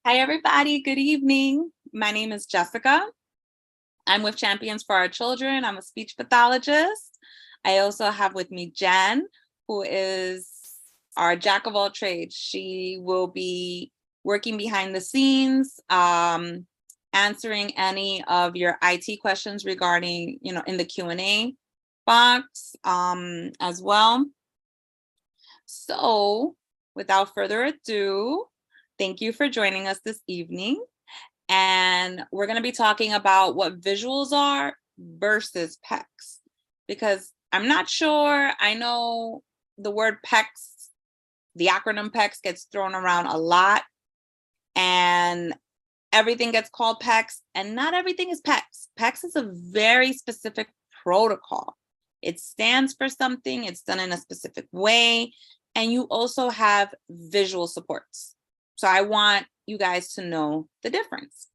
Hi, everybody. Good evening. My name is Jessica. I'm with Champions for Our Children. I'm a speech pathologist. I also have with me Jen, who is our jack of all trades. She will be working behind the scenes, answering any of your IT questions regarding, in the Q&A box as well. So without further ado, thank you for joining us this evening. And we're going to be talking about what visuals are versus PECS, because I'm not sure. I know the word PECS, the acronym PECS, gets thrown around a lot, and everything gets called PECS, and not everything is PECS. PECS is a very specific protocol. It stands for something, it's done in a specific way, and you also have visual supports. So I want you guys to know the difference.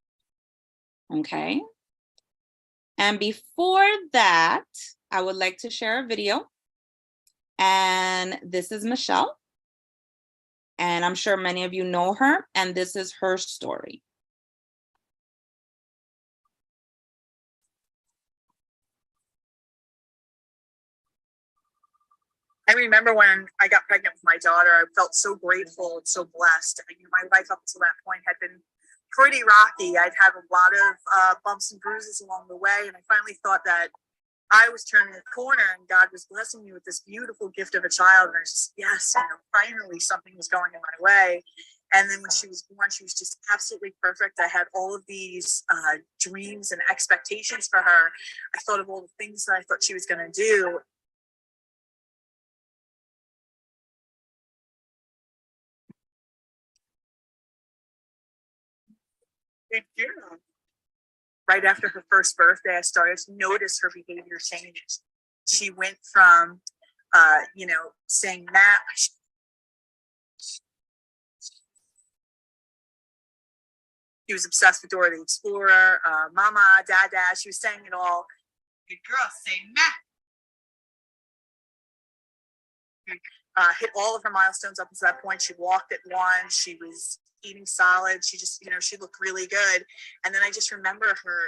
Okay. And before that, I would like to share a video. And this is Michelle. And I'm sure many of you know her, and this is her story. I remember when I got pregnant with my daughter, I felt so grateful and so blessed. My life up until that point had been pretty rocky. I'd had a lot of bumps and bruises along the way, and I finally thought that I was turning a corner and God was blessing me with this beautiful gift of a child. And I was just, yes, finally something was going in my way. And then when she was born, she was just absolutely perfect. I had all of these dreams and expectations for her. I thought of all the things that I thought she was going to do. Right after her first birthday, I started to notice her behavior change. She went from, saying that. She was obsessed with Dora the Explorer, Mama, Dada. She was saying it all. Good girl, say Matt. Hit all of her milestones up until that point. She walked at 1. She was eating solid. She just, she looked really good. And then I just remember her,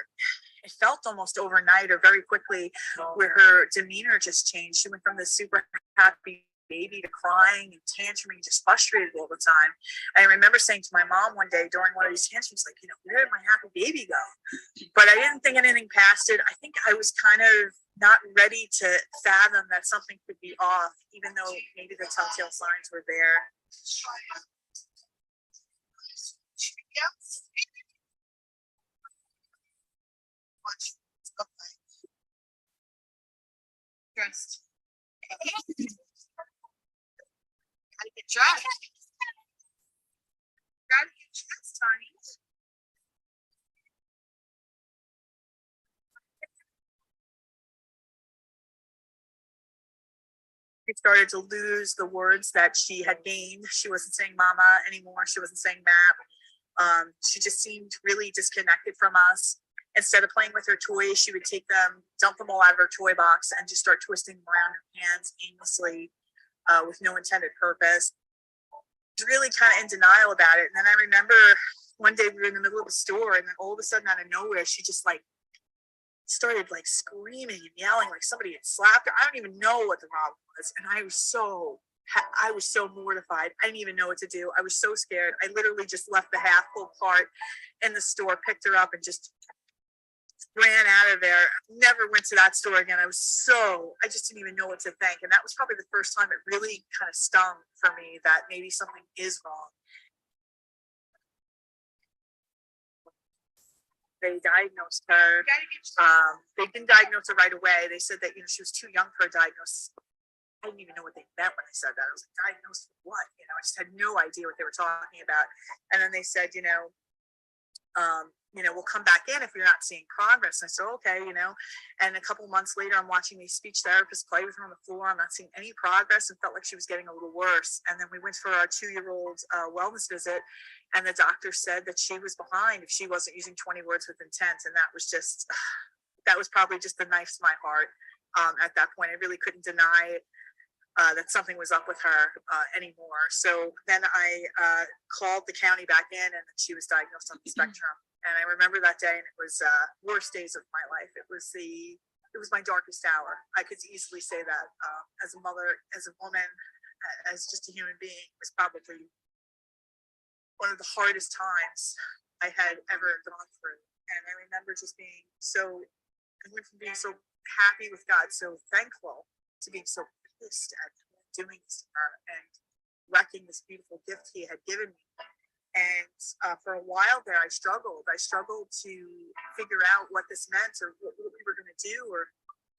it felt almost overnight or very quickly where her demeanor just changed. She went from this super happy baby to crying and tantruming, just frustrated all the time. And I remember saying to my mom one day during one of these tantrums, like, where did my happy baby go? But I didn't think anything past it. I think I was kind of not ready to fathom that something could be off, even though maybe the telltale signs were there. Dressed. Gotta get dressed. Gotta get dressed, honey. She started to lose the words that she had gained. She wasn't saying mama anymore. She wasn't saying map. She just seemed really disconnected from us. Instead of playing with her toys, she would take them, dump them all out of her toy box, and just start twisting them around her hands aimlessly with no intended purpose. She was really kind of in denial about it. And then I remember one day we were in the middle of a store, and then all of a sudden out of nowhere, she just started screaming and yelling like somebody had slapped her. I don't even know what the problem was. And I was so mortified. I didn't even know what to do. I was so scared. I literally just left the half full cart in the store, picked her up, and just ran out of there. Never went to that store again. I just didn't even know what to think. And that was probably the first time it really kind of stung for me that maybe something is wrong. They diagnosed her. They didn't diagnose her right away. They said that she was too young for a diagnosis. I didn't even know what they meant when they said that. I was like, diagnosed with what? I just had no idea what they were talking about. And then they said, we'll come back in if you're not seeing progress. And I said, okay, and a couple months later, I'm watching these speech therapists play with her on the floor. I'm not seeing any progress, and felt like she was getting a little worse. And then we went for our 2-year-old wellness visit, and the doctor said that she was behind if she wasn't using 20 words with intent. And that was probably just the knife to my heart. At that point, I really couldn't deny it. that something was up with her anymore. So then I called the county back in, and she was diagnosed on the spectrum. And I remember that day, and it was worst days of my life. It was my darkest hour. I could easily say that as a mother, as a woman, as just a human being, it was probably one of the hardest times I had ever gone through. And I remember just being I went from being so happy with God, so thankful, to being so pissed at doing this to her and wrecking this beautiful gift he had given me. And for a while there, I struggled. I struggled to figure out what this meant, or what we were going to do, or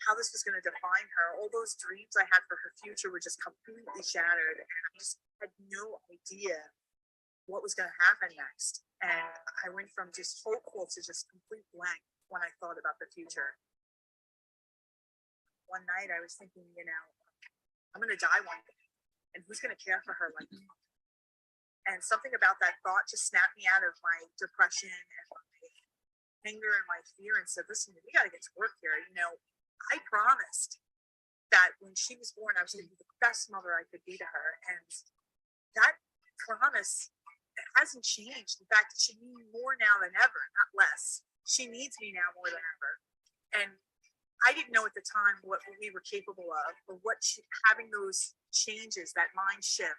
how this was going to define her. All those dreams I had for her future were just completely shattered, and I just had no idea what was going to happen next. And I went from just hopeful to just complete blank when I thought about the future. One night I was thinking, I'm going to die one day, and who's going to care for her like me? And something about that thought just snapped me out of my depression and my anger and my fear, and said, listen, we got to get to work here. I promised that when she was born, I was going to be the best mother I could be to her. And that promise hasn't changed. In fact, she needs me more now than ever, not less. She needs me now more than ever. And I didn't know at the time what we were capable of, or what having those changes, that mindset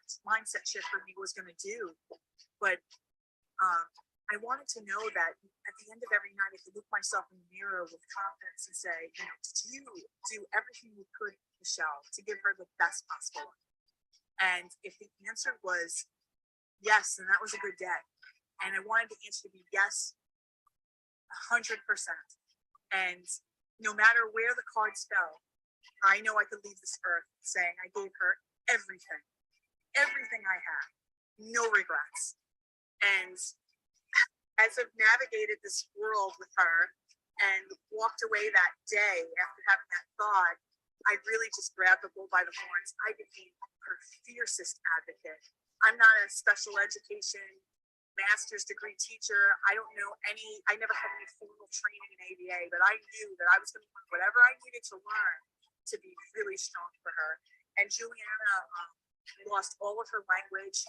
shift for me was going to do. But I wanted to know that at the end of every night, I could look myself in the mirror with confidence and say, did you do everything you could, Michelle, to give her the best possible life? And if the answer was yes, then that was a good day. And I wanted the answer to be yes, 100%. And no matter where the cards fell, I know I could leave this earth saying I gave her everything I had, no regrets. And as I've navigated this world with her and walked away that day after having that thought, I really just grabbed the bull by the horns. I became her fiercest advocate. I'm not a special education master's degree teacher. I never had any formal training in ABA, but I knew that I was going to learn whatever I needed to learn to be really strong for her. And Juliana lost all of her language.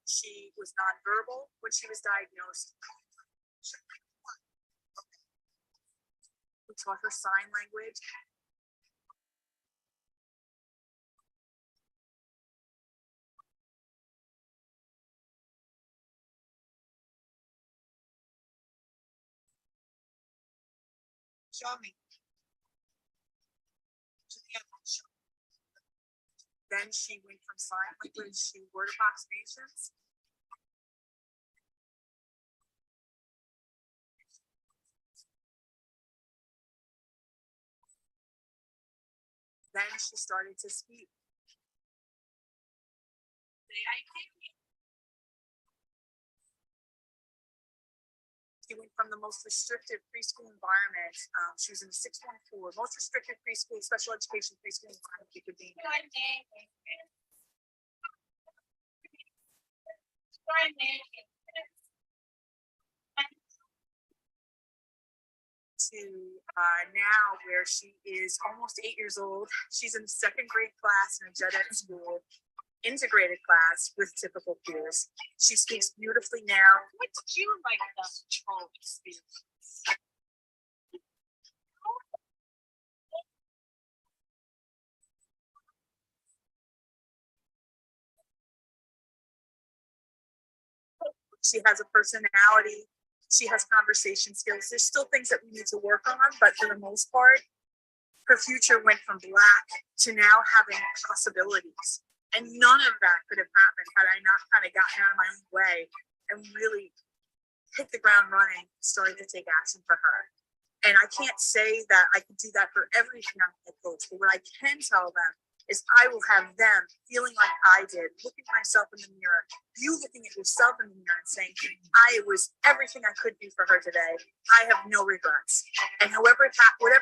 She was nonverbal when she was diagnosed. We taught her sign language. Show me. Then she went from sign language to word approximations. Then she started to speak. She went from the most restrictive preschool environment. She was in a 614, most restricted preschool, special education preschool environment you could be in. To now, where she is almost 8 years old. She's in the second grade class in a gen ed school, integrated class with typical peers. She speaks beautifully now. What did you like about the control experience? She has a personality. She has conversation skills. There's still things that we need to work on, but for the most part, her future went from black to now having possibilities. And none of that could have happened had I not kind of gotten out of my own way and really hit the ground running, starting to take action for her. And I can't say that I can do that for every head coach, but what I can tell them is I will have them feeling like I did, looking myself in the mirror, you looking at yourself in the mirror and saying, I was everything I could do for her today. I have no regrets. And whatever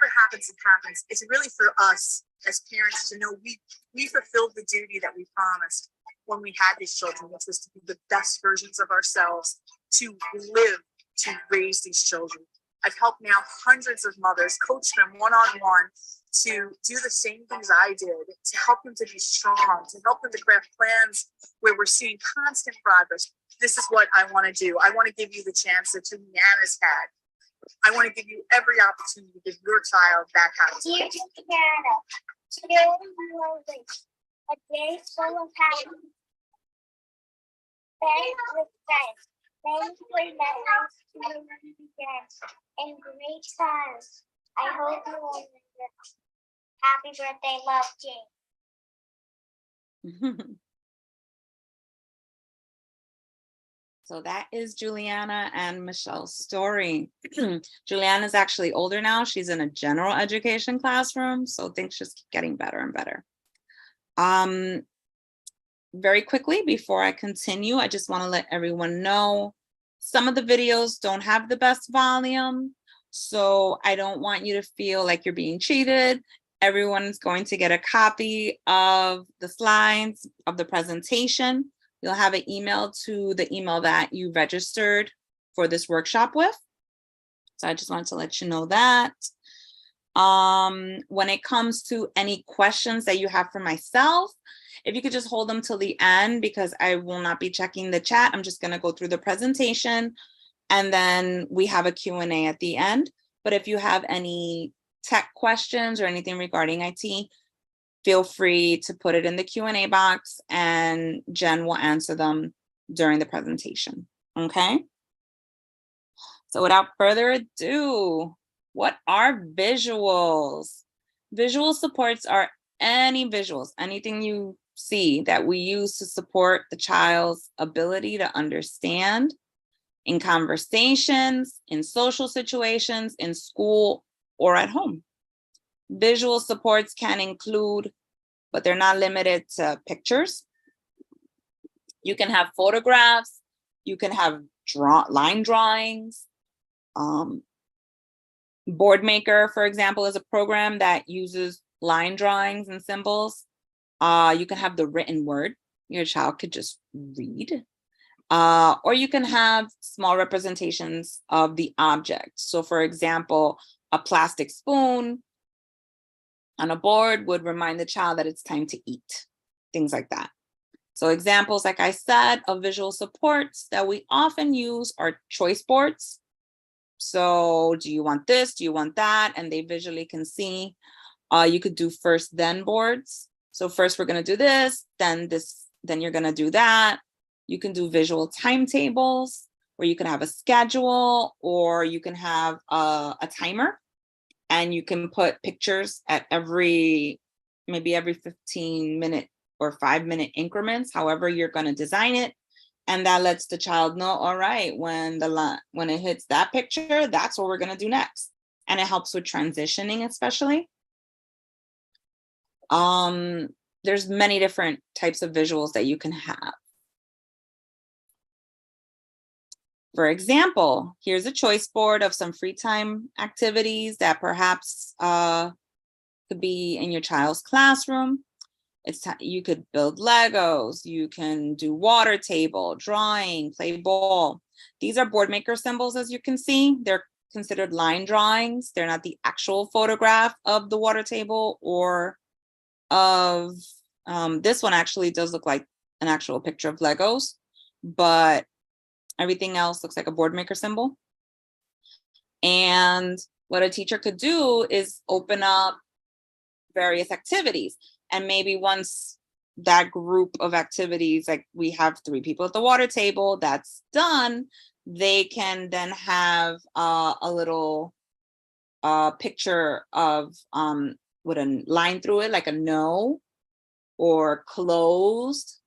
happens, it happens. It's really for us as parents to know we fulfilled the duty that we promised when we had these children, which was to be the best versions of ourselves, to live, to raise these children. I've helped now hundreds of mothers, coach them one-on-one to do the same things I did, to help them to be strong, to help them to craft plans where we're seeing constant progress. This is what I want to do. I want to give you the chance that Juliana's had. I want to give you every opportunity to give your child that kind of Dear Juliana, today you are a day full of happiness, filled with friends. Thank you for memories to again and great times. I hope you will remember. Happy birthday, love, Jane. So that is Juliana and Michelle's story. Juliana is actually older now. She's in a general education classroom, so things just keep getting better and better. Very quickly, before I continue, I just want to let everyone know some of the videos don't have the best volume, so I don't want you to feel like you're being cheated. Everyone's going to get a copy of the slides of the presentation. You'll have an email to the email that you registered for this workshop with. So I just wanted to let you know that. When it comes to any questions that you have for myself, if you could just hold them till the end, because I will not be checking the chat. I'm just going to go through the presentation and then we have a Q&A at the end. But if you have any tech questions or anything regarding IT, feel free to put it in the Q&A box and Jen will answer them during the presentation, okay? So without further ado, what are visuals? Visual supports are any visuals, anything you see that we use to support the child's ability to understand in conversations, in social situations, in school, or at home. Visual supports can include, but they're not limited to, pictures. You can have photographs. You can have line drawings. Boardmaker, for example, is a program that uses line drawings and symbols. You can have the written word. Your child could just read. Or you can have small representations of the object. So for example, a plastic spoon on a board would remind the child that it's time to eat, things like that. So examples, like I said, of visual supports that we often use are choice boards. So do you want this? Do you want that? And they visually can see. You could do first then boards. So first we're going to do this, then you're going to do that. You can do visual timetables where you can have a schedule, or you can have a timer. And you can put pictures at maybe every 15-minute or 5-minute increments, however you're going to design it. And that lets the child know, all right, when it hits that picture, that's what we're going to do next. And it helps with transitioning, especially. There's many different types of visuals that you can have. For example, here's a choice board of some free time activities that perhaps could be in your child's classroom. You could build Legos, you can do water table, drawing, play ball. These are board maker symbols, as you can see. They're considered line drawings. They're not the actual photograph of the water table or of, this one actually does look like an actual picture of Legos, but everything else looks like a board maker symbol. And what a teacher could do is open up various activities. And maybe once that group of activities, like we have 3 people at the water table, that's done, they can then have a little picture of with a line through it, like a no or closed,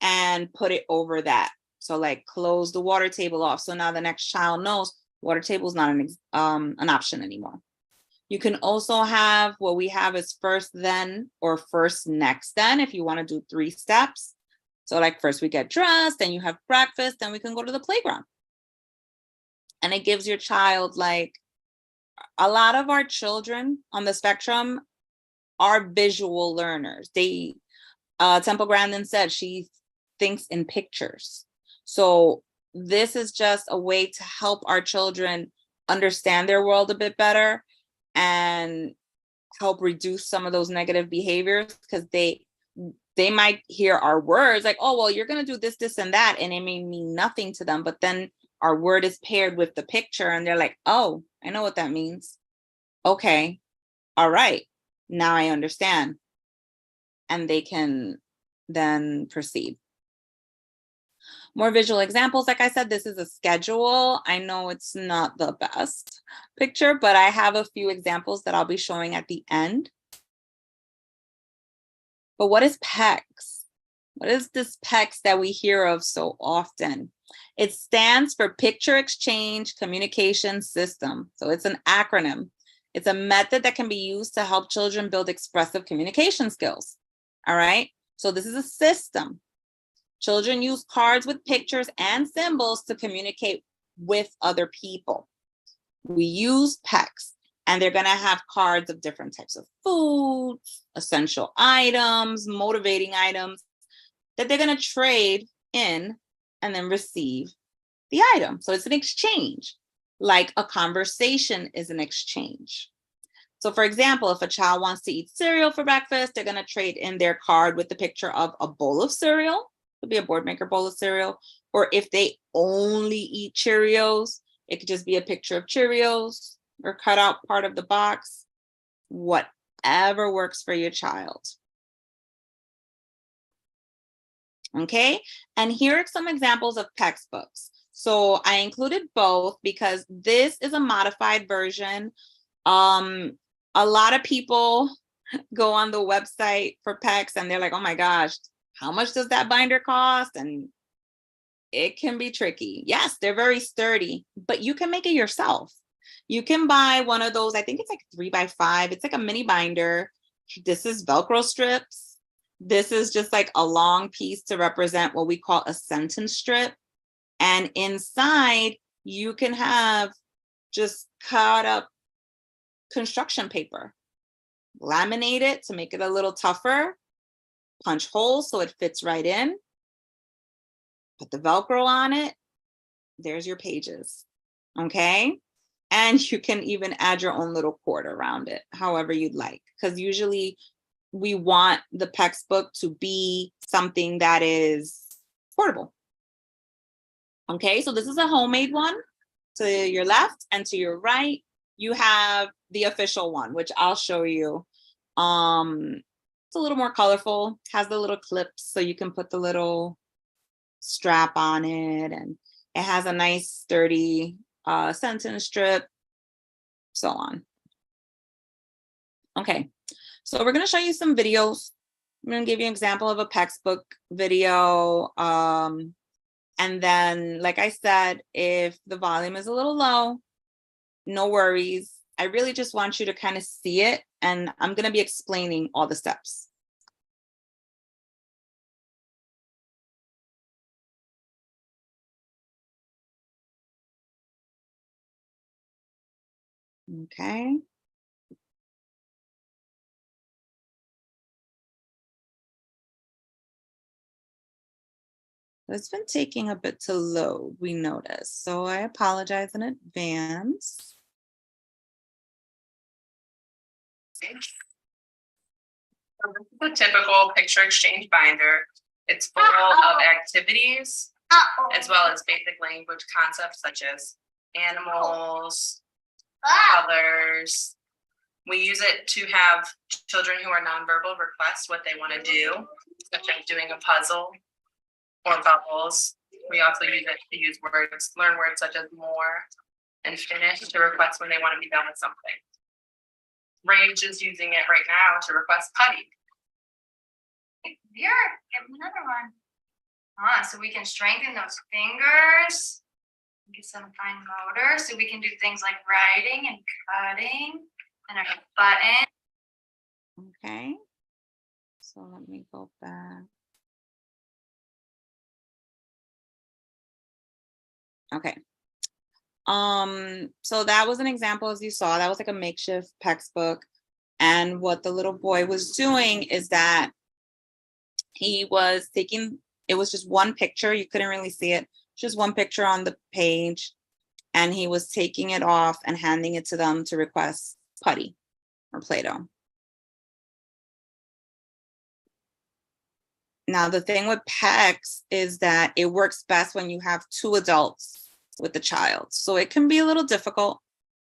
and put it over that. So like close the water table off. So now the next child knows water table is not an option anymore. You can also have, what we have is first then or first next then, if you want to do 3 steps. So like first we get dressed, then you have breakfast, then we can go to the playground. And it gives your child, like, a lot of our children on the spectrum are visual learners. Temple Grandin said she thinks in pictures. So this is just a way to help our children understand their world a bit better and help reduce some of those negative behaviors, because they might hear our words like, oh, well, you're going to do this, this, and that, and it may mean nothing to them. But then our word is paired with the picture and they're like, oh, I know what that means. Okay. All right. Now I understand. And they can then proceed. More visual examples. Like I said, this is a schedule. I know it's not the best picture, but I have a few examples that I'll be showing at the end. But what is PECS? What is this PECS that we hear of so often? It stands for Picture Exchange Communication System. So it's an acronym. It's a method that can be used to help children build expressive communication skills. All right. So this is a system. Children use cards with pictures and symbols to communicate with other people. We use PECS, and they're going to have cards of different types of foods, essential items, motivating items that they're going to trade in and then receive the item. So it's an exchange, like a conversation is an exchange. So for example, if a child wants to eat cereal for breakfast, they're going to trade in their card with the picture of a bowl of cereal. It could be a board maker bowl of cereal. Or if they only eat Cheerios, it could just be a picture of Cheerios or cut out part of the box. Whatever works for your child. Okay, and here are some examples of textbooks. So I included both because this is a modified version. A lot of people go on the website for PECS and they're like, oh my gosh, how much does that binder cost? And it can be tricky. Yes, they're very sturdy, but you can make it yourself. You can buy one of those, I think it's like 3x5. It's like a mini binder. This is Velcro strips. This is just like a long piece to represent what we call a sentence strip. And inside, you can have just cut up construction paper, laminate it to make it a little tougher, punch holes so it fits right in, put the Velcro on it, there's your pages, okay? And you can even add your own little cord around it, however you'd like, because usually we want the PECS book to be something that is portable. Okay, so this is a homemade one. To your left and to your right, you have the official one, which I'll show you. It's a little more colorful, has the little clips so you can put the little strap on it, and it has a nice sturdy sentence strip, so on. Okay, so we're going to show you some videos. I'm going to give you an example of a PECS book video. And then, like I said, if the volume is a little low, no worries. I really just want you to kind of see it, and I'm going to be explaining all the steps. Okay. It's been taking a bit to load, we noticed, so I apologize in advance. So this is a typical picture exchange binder. It's full of activities as well as basic language concepts such as animals, colors. We use it to have children who are nonverbal request what they want to do, such as doing a puzzle or bubbles. We also use it to use words, learn words such as more and finish to request when they want to be done with something. Rage is using it right now to request putty. Here, give him another one. So we can strengthen those fingers, get some fine motor, so we can do things like writing and cutting and our button. Okay, so let me go back. Okay. So that was an example, as you saw, that was like a makeshift PECS book. And what the little boy was doing is that he was taking, it was just one picture, you couldn't really see it, just one picture on the page. and he was taking it off and handing it to them to request putty or Play-Doh. Now, the thing with PECS is that it works best when you have two adults with the child. So it can be a little difficult,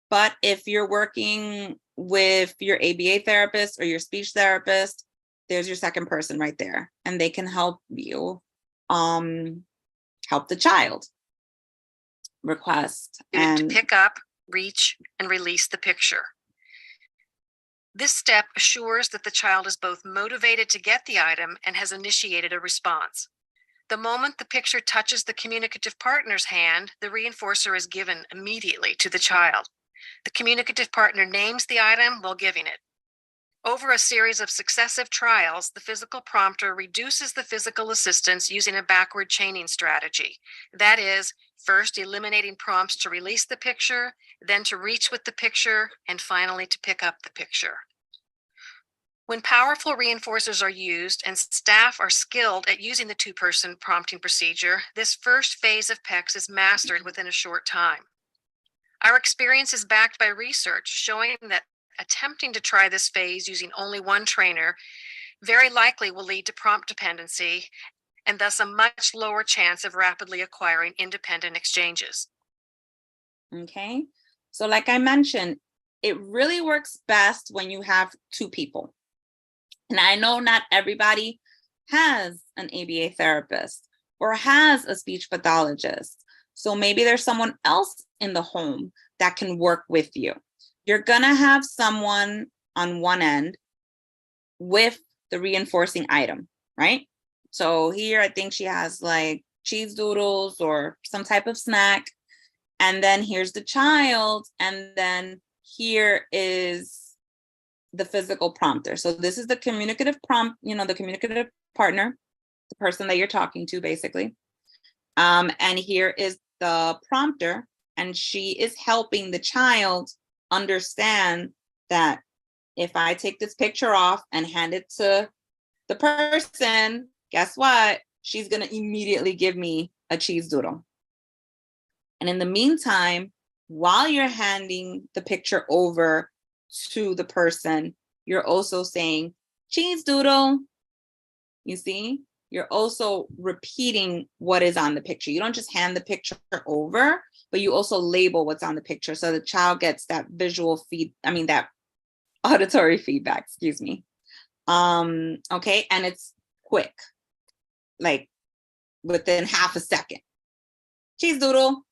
but if you're working with your ABA therapist or your speech therapist, there's your second person right there, and they can help you help the child request To pick up, reach, and release the picture. This step assures that the child is both motivated to get the item and has initiated a response. The moment the picture touches the communicative partner's hand, the reinforcer is given immediately to the child. The communicative partner names the item while giving it. Over a series of successive trials, the physical prompter reduces the physical assistance using a backward chaining strategy. That is, first eliminating prompts to release the picture, then to reach with the picture, and finally to pick up the picture. When powerful reinforcers are used and staff are skilled at using the two-person prompting procedure, this first phase of PECS is mastered within a short time. Our experience is backed by research showing that attempting to try this phase using only one trainer very likely will lead to prompt dependency and thus a much lower chance of rapidly acquiring independent exchanges. Okay, so like I mentioned, it really works best when you have two people. And I know not everybody has an ABA therapist or has a speech pathologist. So maybe there's someone else in the home that can work with you. You're gonna have someone on one end with the reinforcing item, right? So here I think she has like cheese doodles or some type of snack. And then here's the child. And then here is the physical prompter. So this is the communicative prompt, the communicative partner, the person that you're talking to basically. And here is the prompter, and she is helping the child understand that if I take this picture off and hand it to the person, guess what? She's gonna immediately give me a cheese doodle. And in the meantime, while you're handing the picture over to the person, you're also saying cheese doodle. You see, you're also repeating what is on the picture. You don't just hand the picture over, but you also label what's on the picture so the child gets that visual that auditory feedback, excuse me. Okay, and it's quick, like within half a second. Cheese doodle,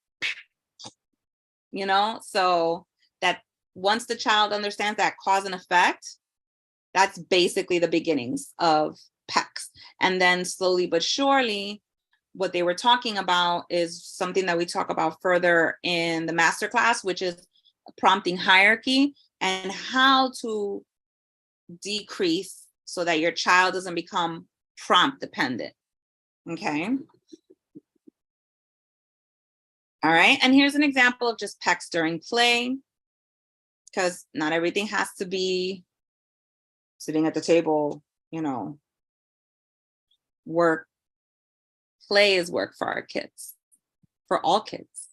so that once the child understands that cause and effect, that's basically the beginnings of PECS. And then slowly but surely, what they were talking about is something that we talk about further in the masterclass, which is prompting hierarchy and how to decrease so that your child doesn't become prompt dependent. Okay. All right, and here's an example of just PECS during play, because not everything has to be sitting at the table, work. Play is work for our kids, for all kids.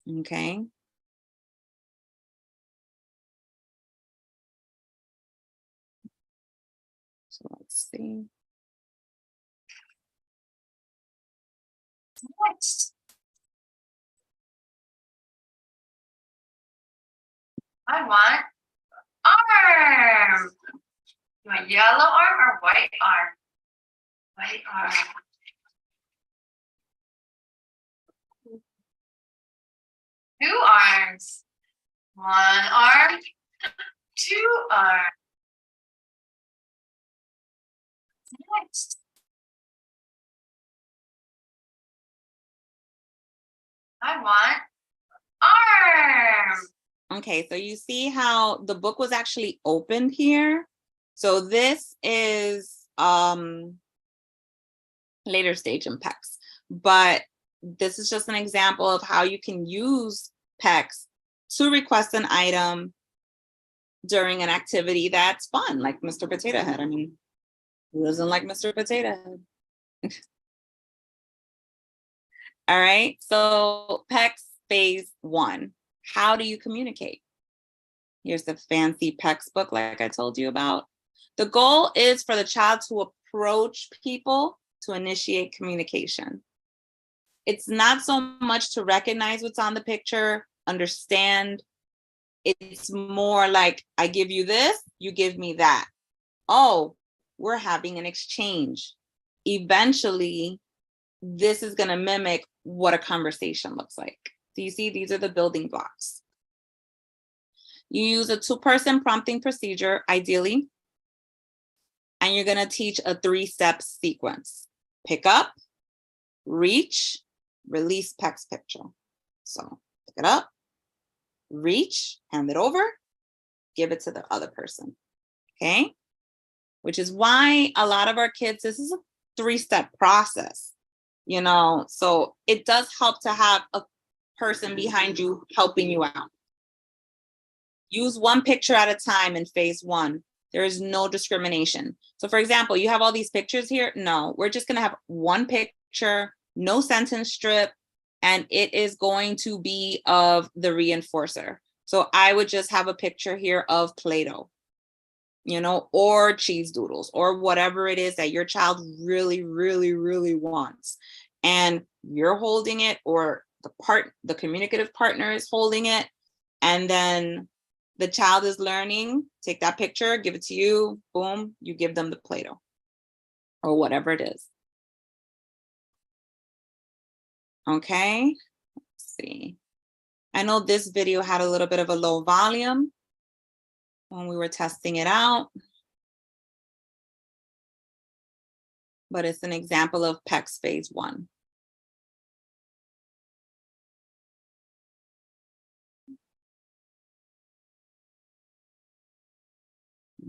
Okay. So let's see. Next. I want arm. You want yellow arm or white arm? White arm. Two arms. One arm, two arms. Next. I want arm. Okay, so you see how the book was actually opened here. So this is later stage in PECS, but this is just an example of how you can use PECS to request an item during an activity that's fun, like Mr. Potato Head. I mean, who doesn't like Mr. Potato Head? All right, so PECS phase 1. How do you communicate? Here's the fancy PECS book like I told you about. The goal is for the child to approach people to initiate communication. It's not so much to recognize what's on the picture, understand. It's more like, I give you this, you give me that. Oh, we're having an exchange. Eventually, this is going to mimic what a conversation looks like. Do you see? These are the building blocks. You use a 2-person prompting procedure, ideally, and you're going to teach a 3-step sequence. Pick up, reach, release PECS picture. So pick it up, reach, hand it over, give it to the other person. Okay? Which is why a lot of our kids, this is a 3-step process, you know, so it does help to have a person behind you helping you out. Use one picture at a time in phase 1. There is no discrimination. So for example, you have all these pictures here. No, we're just gonna have one picture, no sentence strip, and it is going to be of the reinforcer. So I would just have a picture here of Play-Doh, you know, or cheese doodles, or whatever it is that your child really, really, really wants. And you're holding it, or the communicative partner is holding it, and then the child is learning, take that picture, give it to you, boom, you give them the Play-Doh or whatever it is. Okay, let's see. I know this video had a little bit of a low volume when we were testing it out, but it's an example of PECS phase 1.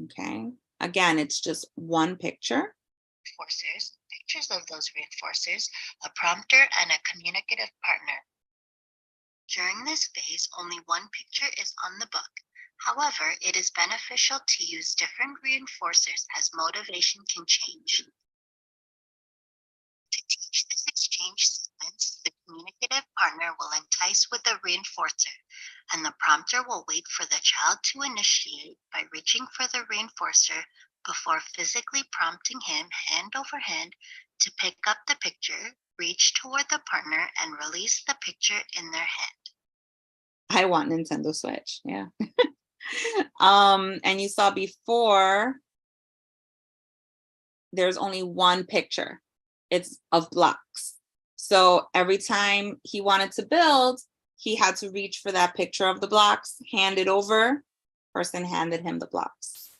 Okay, again, it's just one picture. Reinforcers, pictures of those reinforcers, a prompter, and a communicative partner. During this phase, only one picture is on the book. However, it is beneficial to use different reinforcers as motivation can change. To teach this exchange sequence, the communicative partner will entice with a reinforcer, and the prompter will wait for the child to initiate by reaching for the reinforcer before physically prompting him hand over hand to pick up the picture, reach toward the partner, and release the picture in their hand. I want Nintendo Switch, yeah. And you saw before, there's only one picture. It's of blocks. So every time he wanted to build, he had to reach for that picture of the blocks, hand it over, person handed him the blocks.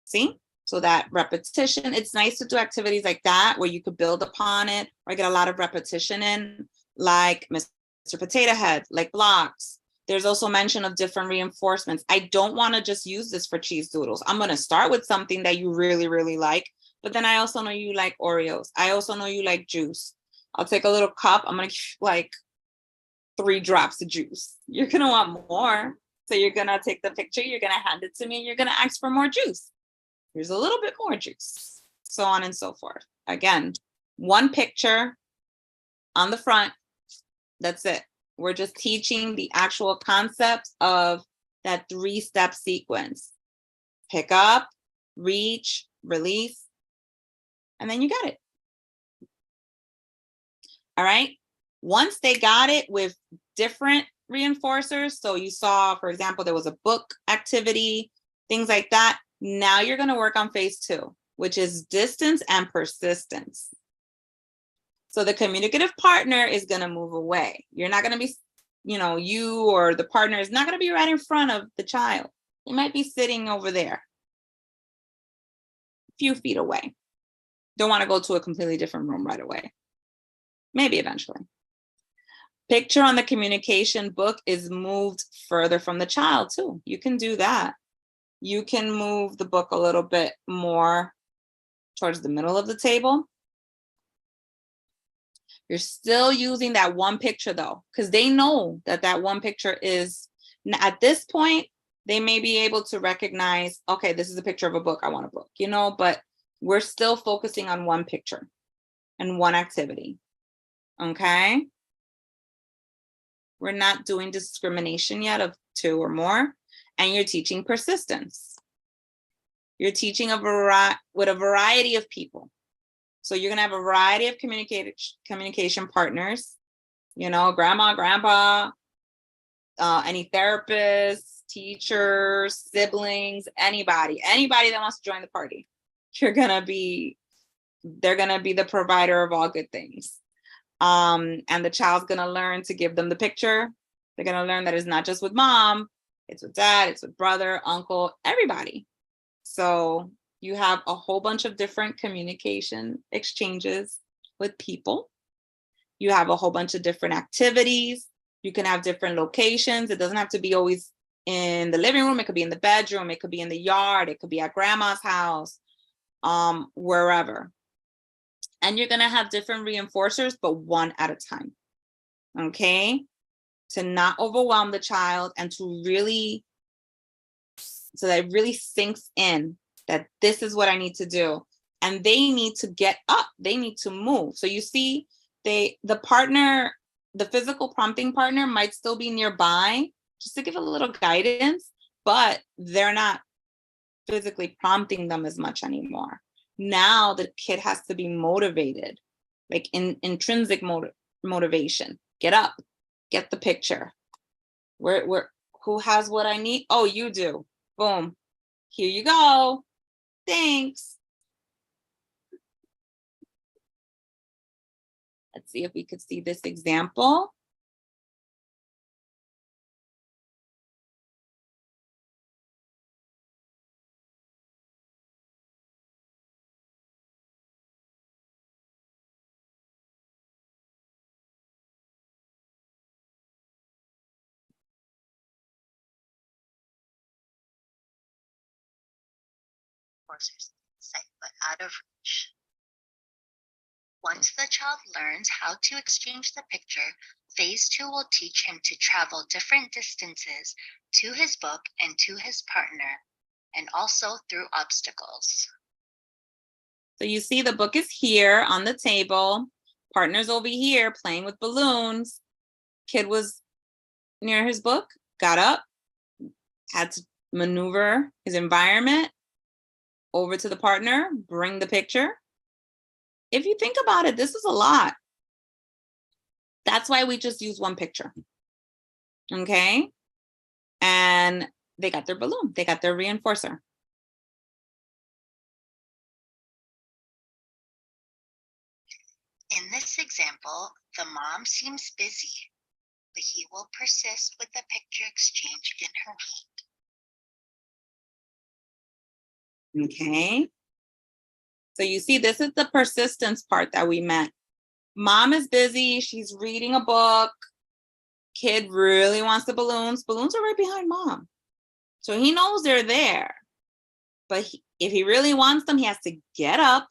See? So that repetition, it's nice to do activities like that where you could build upon it or get a lot of repetition in, like Mr. Potato Head, like blocks. There's also mention of different reinforcements. I don't want to just use this for cheese doodles. I'm going to start with something that you really, really like. But then I also know you like Oreos. I also know you like juice. I'll take a little cup. I'm going to like 3 drops of juice. You're going to want more. So you're going to take the picture. You're going to hand it to me. And you're going to ask for more juice. Here's a little bit more juice. So on and so forth. Again, one picture on the front. That's it. We're just teaching the actual concept of that 3-step sequence. Pick up, reach, release, and then you got it. All right. Once they got it with different reinforcers, so you saw, for example, there was a book activity, things like that. Now you're going to work on phase 2, which is distance and persistence. So the communicative partner is going to move away. You're not going to be, you know, you or the partner is not going to be right in front of the child. It might be sitting over there, a few feet away. Don't want to go to a completely different room right away. Maybe eventually. Picture on the communication book is moved further from the child too. You can do that. You can move the book a little bit more towards the middle of the table. You're still using that one picture though, because they know that that one picture is, at this point, they may be able to recognize, okay, this is a picture of a book, I want a book, you know, but we're still focusing on one picture and one activity, okay? We're not doing discrimination yet of 2 or more. And you're teaching persistence. You're teaching with a variety of people. So you're gonna have a variety of communication partners, you know, grandma, grandpa, any therapists, teachers, siblings, anybody that wants to join the party. They're gonna be the provider of all good things. And the child's gonna learn to give them the picture. They're gonna learn that it's not just with mom, it's with dad, it's with brother, uncle, everybody. So you have a whole bunch of different communication exchanges with people. You have a whole bunch of different activities. You can have different locations. It doesn't have to be always in the living room. It could be in the bedroom. It could be in the yard. It could be at grandma's house, wherever. And you're going to have different reinforcers, but one at a time. Okay? To not overwhelm the child and to really, so that it really sinks in that this is what I need to do. And they need to get up. They need to move. So you see, the physical prompting partner might still be nearby just to give a little guidance, but they're not physically prompting them as much anymore. Now the kid has to be motivated, like intrinsic motivation. Get up, get the picture. Who has what I need? Oh, you do. Boom. Here you go. Thanks. Let's see if we could see this example. Reinforcers in sight but out of reach. Once the child learns how to exchange the picture, phase 2 will teach him to travel different distances to his book and to his partner, and also through obstacles. So you see the book is here on the table. Partner's over here playing with balloons. Kid was near his book, got up, had to maneuver his environment over to the partner, bring the picture. If you think about it, this is a lot. That's why we just use one picture. Okay? And they got their balloon, they got their reinforcer. In this example, the mom seems busy, but he will persist with the picture exchanged in her hand. Okay? So you see, this is the persistence part that we meant. Mom is busy, she's reading a book. Kid really wants the balloons. Balloons are right behind mom. So he knows they're there. But if he really wants them, he has to get up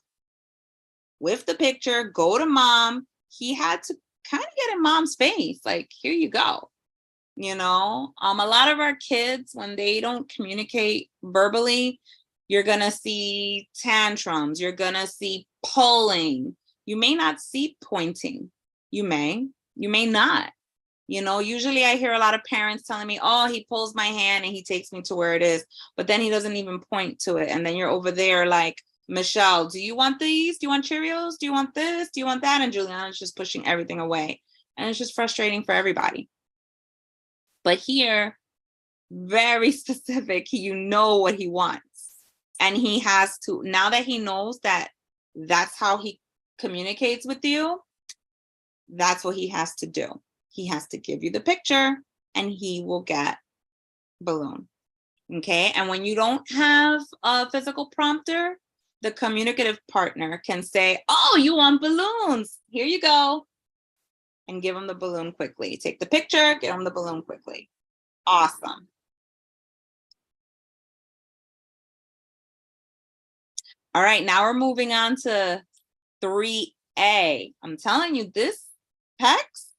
with the picture, go to mom. He had to kind of get in mom's face, like, here you go. You know, a lot of our kids, when they don't communicate verbally, you're gonna see tantrums, you're gonna see pulling. You may not see pointing. You may not. You know, usually I hear a lot of parents telling me, oh, he pulls my hand and he takes me to where it is, but then he doesn't even point to it. And then you're over there like, Michelle, do you want these? Do you want Cheerios? Do you want this? Do you want that? And Juliana's just pushing everything away. And it's just frustrating for everybody. But here, very specific, you know what he wants. And he has to, now that he knows that that's how he communicates with you, that's what he has to do. He has to give you the picture and he will get balloon. Okay. And when you don't have a physical prompter, the communicative partner can say, oh, you want balloons? Here you go. And give them the balloon quickly. Take the picture, give them the balloon quickly. Awesome. All right, now we're moving on to 3A. I'm telling you, this PECS,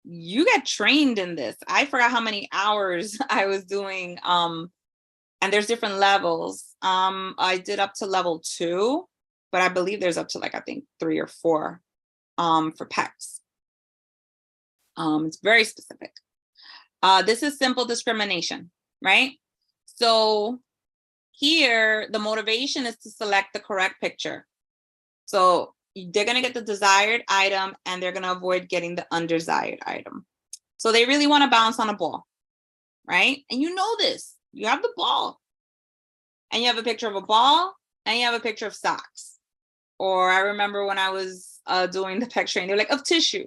you get trained in this. I forgot how many hours I was doing, and there's different levels. I did up to level 2, but I believe there's up to like, I think 3 or 4 for PECS. It's very specific. This is simple discrimination, right? So here, the motivation is to select the correct picture. So they're going to get the desired item and they're going to avoid getting the undesired item. So they really want to bounce on a ball, right? And you know this. You have the ball. And you have a picture of a ball and you have a picture of socks. Or I remember when I was doing the picturing, they're like, of tissue.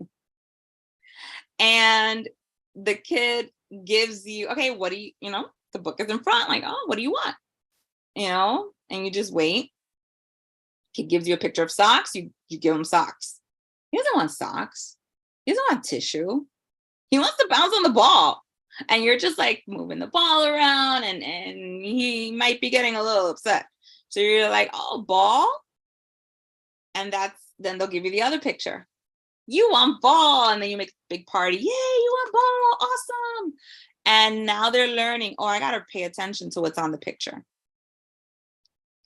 And the kid gives you, okay, what do you know, the book is in front, like, oh, what do you want? You know, and you just wait. Kid gives you a picture of socks, you give him socks. He doesn't want socks. He doesn't want tissue. He wants to bounce on the ball. And you're just like moving the ball around and he might be getting a little upset. So you're like, oh, ball. And then they'll give you the other picture. You want ball. And then you make a big party. Yay, you want ball. Awesome. And now they're learning, oh, I got to pay attention to what's on the picture.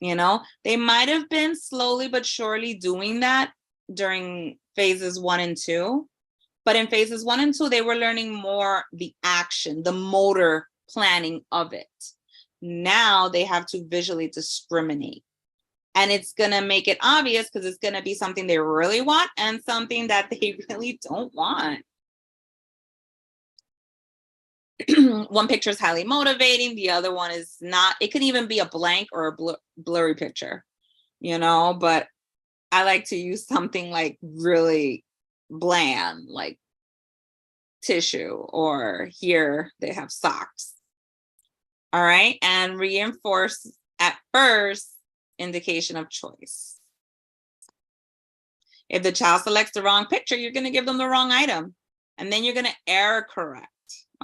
You know, they might have been slowly but surely doing that during phases 1 and 2. But in phases 1 and 2, they were learning more the action, the motor planning of it. Now they have to visually discriminate. And it's going to make it obvious because it's going to be something they really want and something that they really don't want. One picture is highly motivating. The other one is not. It could even be a blank or a blurry picture, you know, but I like to use something like really bland, like tissue, or here they have socks. All right, and reinforce at first indication of choice. If the child selects the wrong picture, you're going to give them the wrong item, and then you're going to error correct.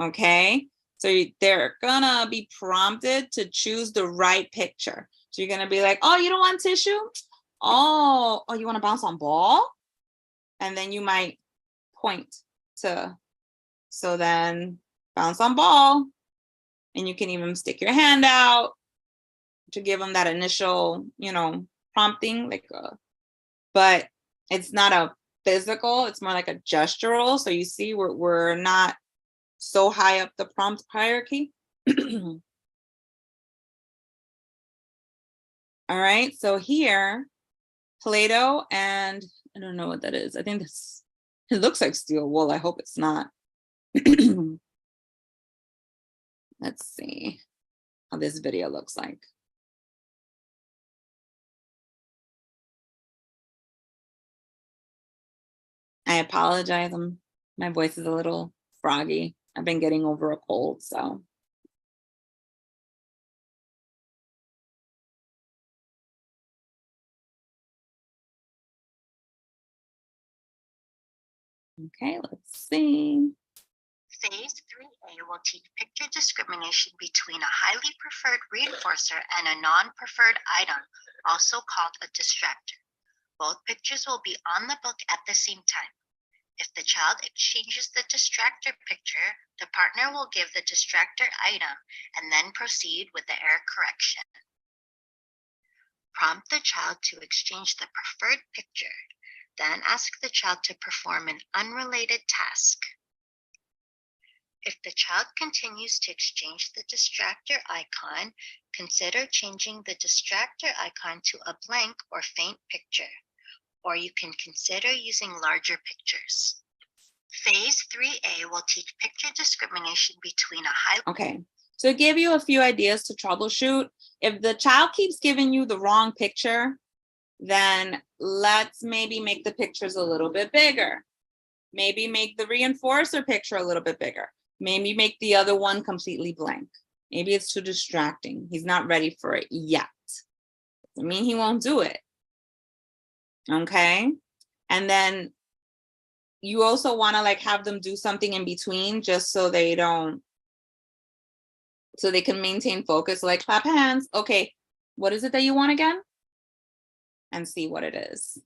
Okay, so they're going to be prompted to choose the right picture. So you're going to be like, oh, you don't want tissue? Oh, you want to bounce on ball? And then you might point to, so then bounce on ball. And you can even stick your hand out to give them that initial, you know, prompting, like, but it's not a physical, it's more like a gestural. So you see, we're not so high up the prompt hierarchy. All right, so here, Play-Doh, and I don't know what that is. I think this, it looks like steel wool. I hope it's not. Let's see how this video looks like. I apologize. My voice is a little froggy. I've been getting over a cold, so. Okay, let's see. Phase 3A will teach picture discrimination between a highly preferred reinforcer and a non-preferred item, also called a distractor. Both pictures will be on the book at the same time. If the child exchanges the distractor picture, the partner will give the distractor item and then proceed with the error correction. Prompt the child to exchange the preferred picture, then ask the child to perform an unrelated task. If the child continues to exchange the distractor icon, consider changing the distractor icon to a blank or faint picture, or you can consider using larger pictures. Phase 3A will teach picture discrimination between a high... Okay, so give you a few ideas to troubleshoot. If the child keeps giving you the wrong picture, then let's maybe make the pictures a little bit bigger. Maybe make the reinforcer picture a little bit bigger. Maybe make the other one completely blank. Maybe it's too distracting. He's not ready for it yet. Doesn't mean he won't do it. Okay. And then you also want to like have them do something in between just so they don't, so they can maintain focus, like clap hands. Okay, what is it that you want again? And see what it is.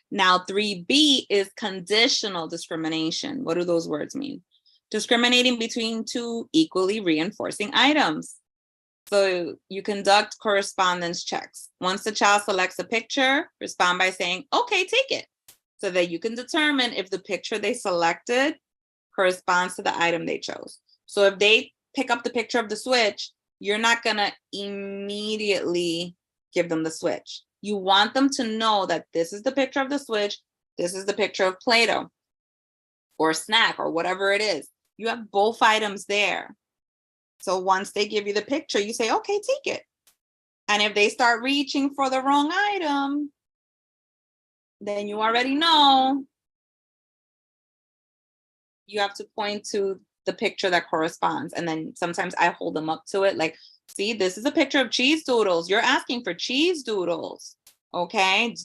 Now 3B is conditional discrimination. What do those words mean? Discriminating between two equally reinforcing items. So you conduct correspondence checks. Once the child selects a picture, respond by saying, okay, take it, so that you can determine if the picture they selected corresponds to the item they chose. So if they pick up the picture of the switch, you're not gonna immediately give them the switch. You want them to know that this is the picture of the switch, this is the picture of Play-Doh or snack or whatever it is. You have both items there. So once they give you the picture, you say, okay, take it. And if they start reaching for the wrong item, then you already know you have to point to the picture that corresponds. And then sometimes I hold them up to it like, see, this is a picture of cheese doodles. You're asking for cheese doodles. Okay.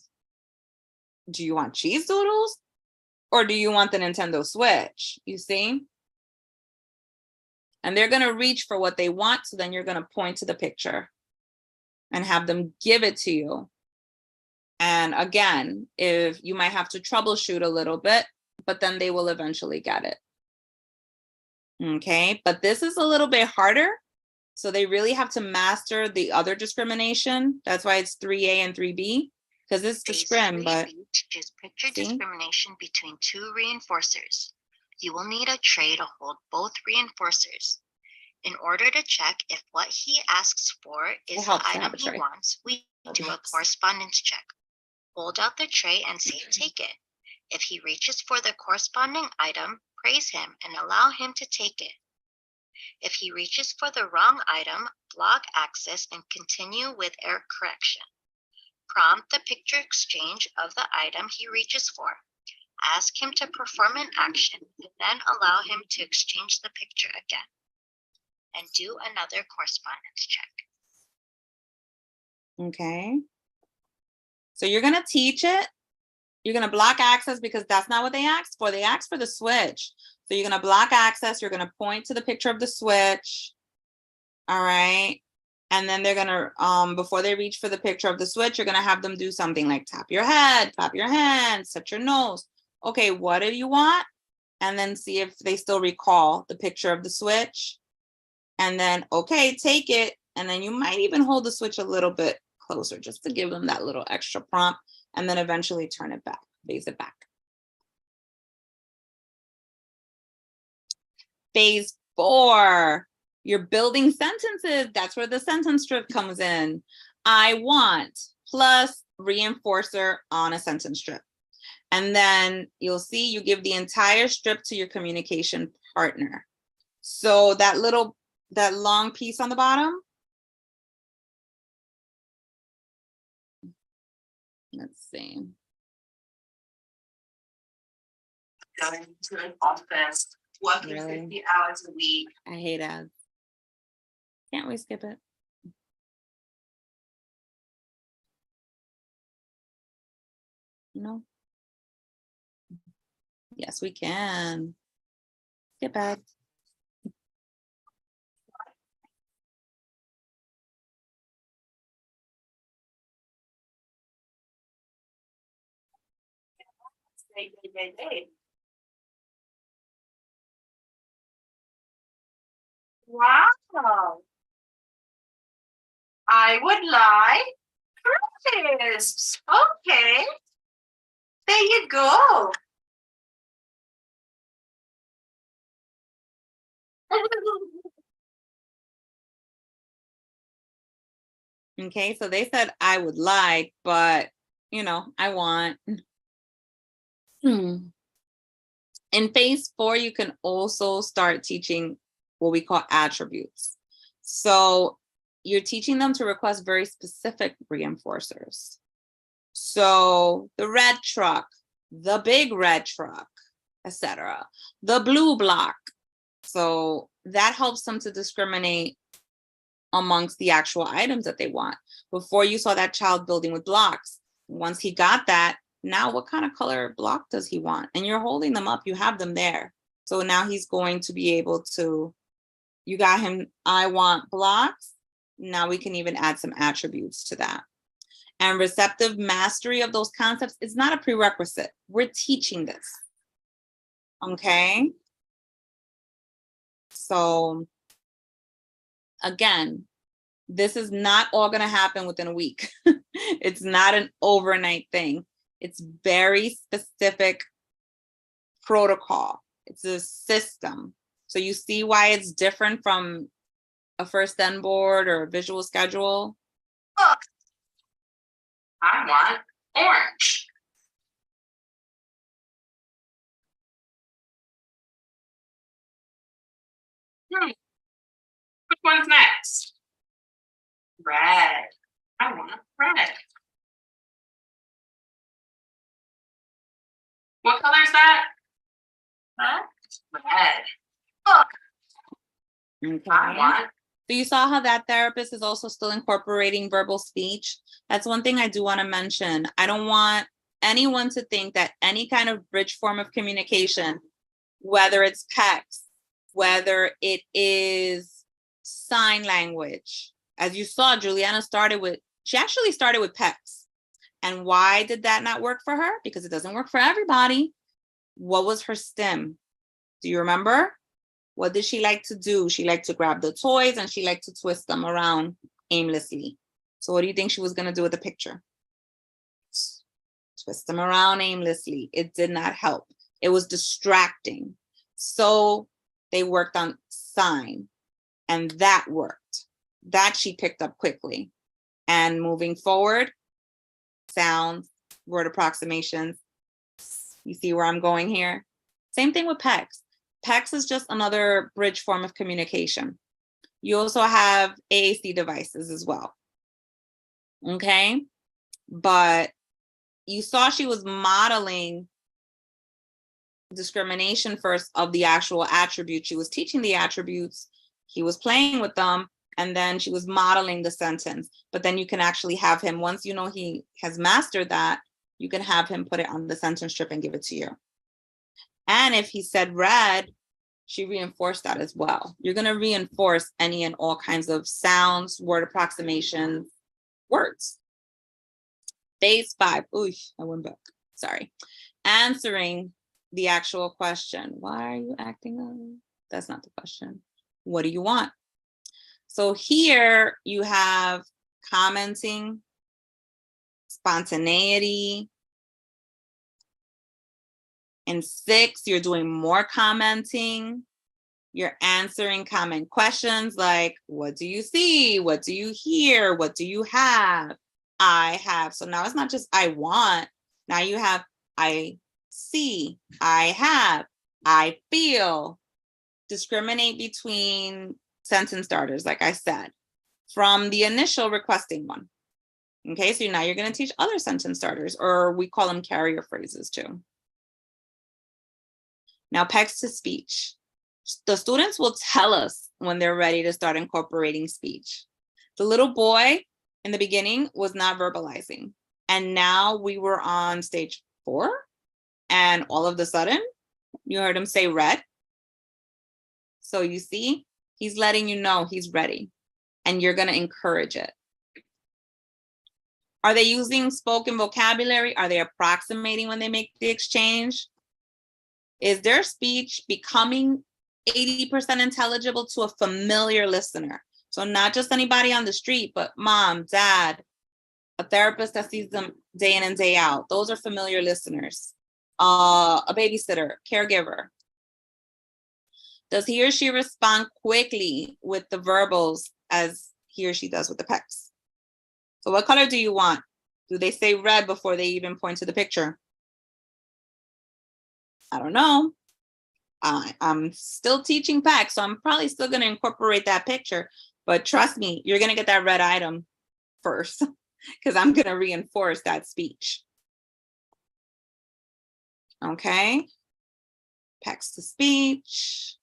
Do you want cheese doodles or do you want the Nintendo Switch? You see? And they're going to reach for what they want. So then you're going to point to the picture and have them give it to you. And again, if you might have to troubleshoot a little bit, but then they will eventually get it. Okay, but this is a little bit harder. So they really have to master the other discrimination. That's why it's 3A and 3B, because it's discrim, but is picture see? discrimination between two reinforcers. You will need a tray to hold both reinforcers. In order to check if what he asks for is the item he wants, we do a correspondence check. Hold out the tray and say, take it. If he reaches for the corresponding item, praise him and allow him to take it. If he reaches for the wrong item, block access and continue with error correction. Prompt the picture exchange of the item he reaches for. Ask him to perform an action and then allow him to exchange the picture again. And do another correspondence check. Okay. So you're going to teach it. You're going to block access because that's not what they asked for. They asked for the switch. So you're going to block access. You're going to point to the picture of the switch. All right. And then they're going to, before they reach for the picture of the switch, you're going to have them do something like tap your head, clap your hands, touch your nose. Okay, what do you want? And then see if they still recall the picture of the switch. And then, okay, take it. And then you might even hold the switch a little bit closer just to give them that little extra prompt. And then eventually turn it back, phase it back. Phase 4, you're building sentences. That's where the sentence strip comes in. I want plus reinforcer on a sentence strip. And then you'll see you give the entire strip to your communication partner. So that long piece on the bottom. Let's see. Going to an office, working Really? 50 hours a week. I hate ads. Can't we skip it? No. Yes, we can. Skip ads. Wow. I would like crisps. Okay. There you go. Okay, so they said I would like, but I want. In phase 4, you can also start teaching what we call attributes. So you're teaching them to request very specific reinforcers. So the red truck, the big red truck, etc. The blue block. So that helps them to discriminate amongst the actual items that they want. Before you saw that child building with blocks. Once he got that, now what kind of color block does he want? And you're holding them up, you have them there. So now he's going to be able to, you got him, I want blocks. Now we can even add some attributes to that. And receptive mastery of those concepts is not a prerequisite. We're teaching this. Okay. So again, This is not all going to happen within a week. It's not an overnight thing. It's very specific protocol. It's a system. So you see why it's different from a first then board or a visual schedule? I want orange. Which one's next? Red. I want red. What color is that? Huh? Red. Okay. I want. So you saw how that therapist is also still incorporating verbal speech. That's one thing I do want to mention. I don't want anyone to think that any kind of bridge form of communication, whether it's PECS, whether it is sign language, as you saw, Juliana she actually started with PECS. And why did that not work for her? Because it doesn't work for everybody. What was her stim? Do you remember? What did she like to do? She liked to grab the toys and she liked to twist them around aimlessly. So what do you think she was going to do with the picture? Twist them around aimlessly. It did not help. It was distracting. So they worked on sign, and that worked. That she picked up quickly. And moving forward, sounds, word approximations. You see where I'm going here? Same thing with PECS. PECS is just another bridge form of communication. You also have AAC devices as well. Okay, but you saw she was modeling discrimination first of the actual attributes. She was teaching the attributes, he was playing with them, and then she was modeling the sentence. But then you can actually have him, once you know he has mastered that, you can have him put it on the sentence strip and give it to you. And if he said red, she reinforced that as well. You're going to reinforce any and all kinds of sounds, word approximations, words. Phase 5. Ooh, I went back. Sorry. Answering the actual question. Why are you acting up? That's not the question. What do you want? So here you have commenting, spontaneity. In 6, you're doing more commenting. You're answering comment questions like, what do you see? What do you hear? What do you have? I have. So now it's not just I want. Now you have I see, I have, I feel. Discriminate between sentence starters, like I said, from the initial requesting one. Okay, so now you're going to teach other sentence starters, or we call them carrier phrases too. Now, PECS to speech. The students will tell us when they're ready to start incorporating speech. The little boy in the beginning was not verbalizing. And now we were on stage 4. And all of a sudden, you heard him say red. So you see, he's letting you know he's ready. And you're going to encourage it. Are they using spoken vocabulary? Are they approximating when they make the exchange? Is their speech becoming 80% intelligible to a familiar listener? So not just anybody on the street, but mom, dad, a therapist that sees them day in and day out. Those are familiar listeners. A babysitter, caregiver. Does he or she respond quickly with the verbals as he or she does with the PECS? So what color do you want? Do they say red before they even point to the picture? I don't know. I'm still teaching PECS, so I'm probably still going to incorporate that picture. But trust me, you're going to get that red item first because I'm going to reinforce that speech. Okay. PECS to speech.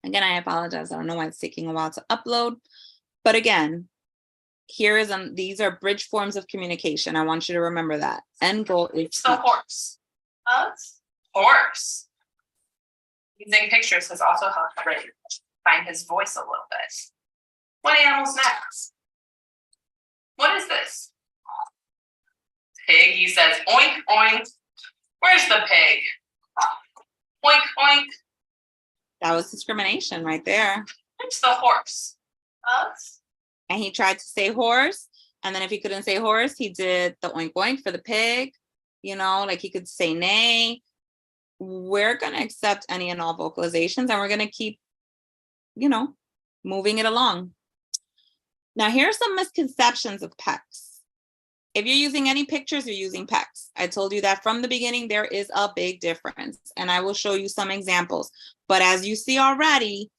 Again, I apologize. I don't know why it's taking a while to upload. But again, here is these are bridge forms of communication. I want you to remember that. End goal is So horse. Horse. Using pictures has also helped Ray find his voice a little bit. What animal's next? What is this? Pig, he says, oink, oink. Where's the pig? Oink, oink. That was discrimination right there. It's the horse. Us? And he tried to say horse. And then if he couldn't say horse, he did the oink oink for the pig. You know, like he could say neigh. We're going to accept any and all vocalizations, and we're going to keep, you know, moving it along. Now, here's some misconceptions of PECS. If you're using any pictures, you're using PECS. I told you that from the beginning, there is a big difference, and I will show you some examples. But as you see already,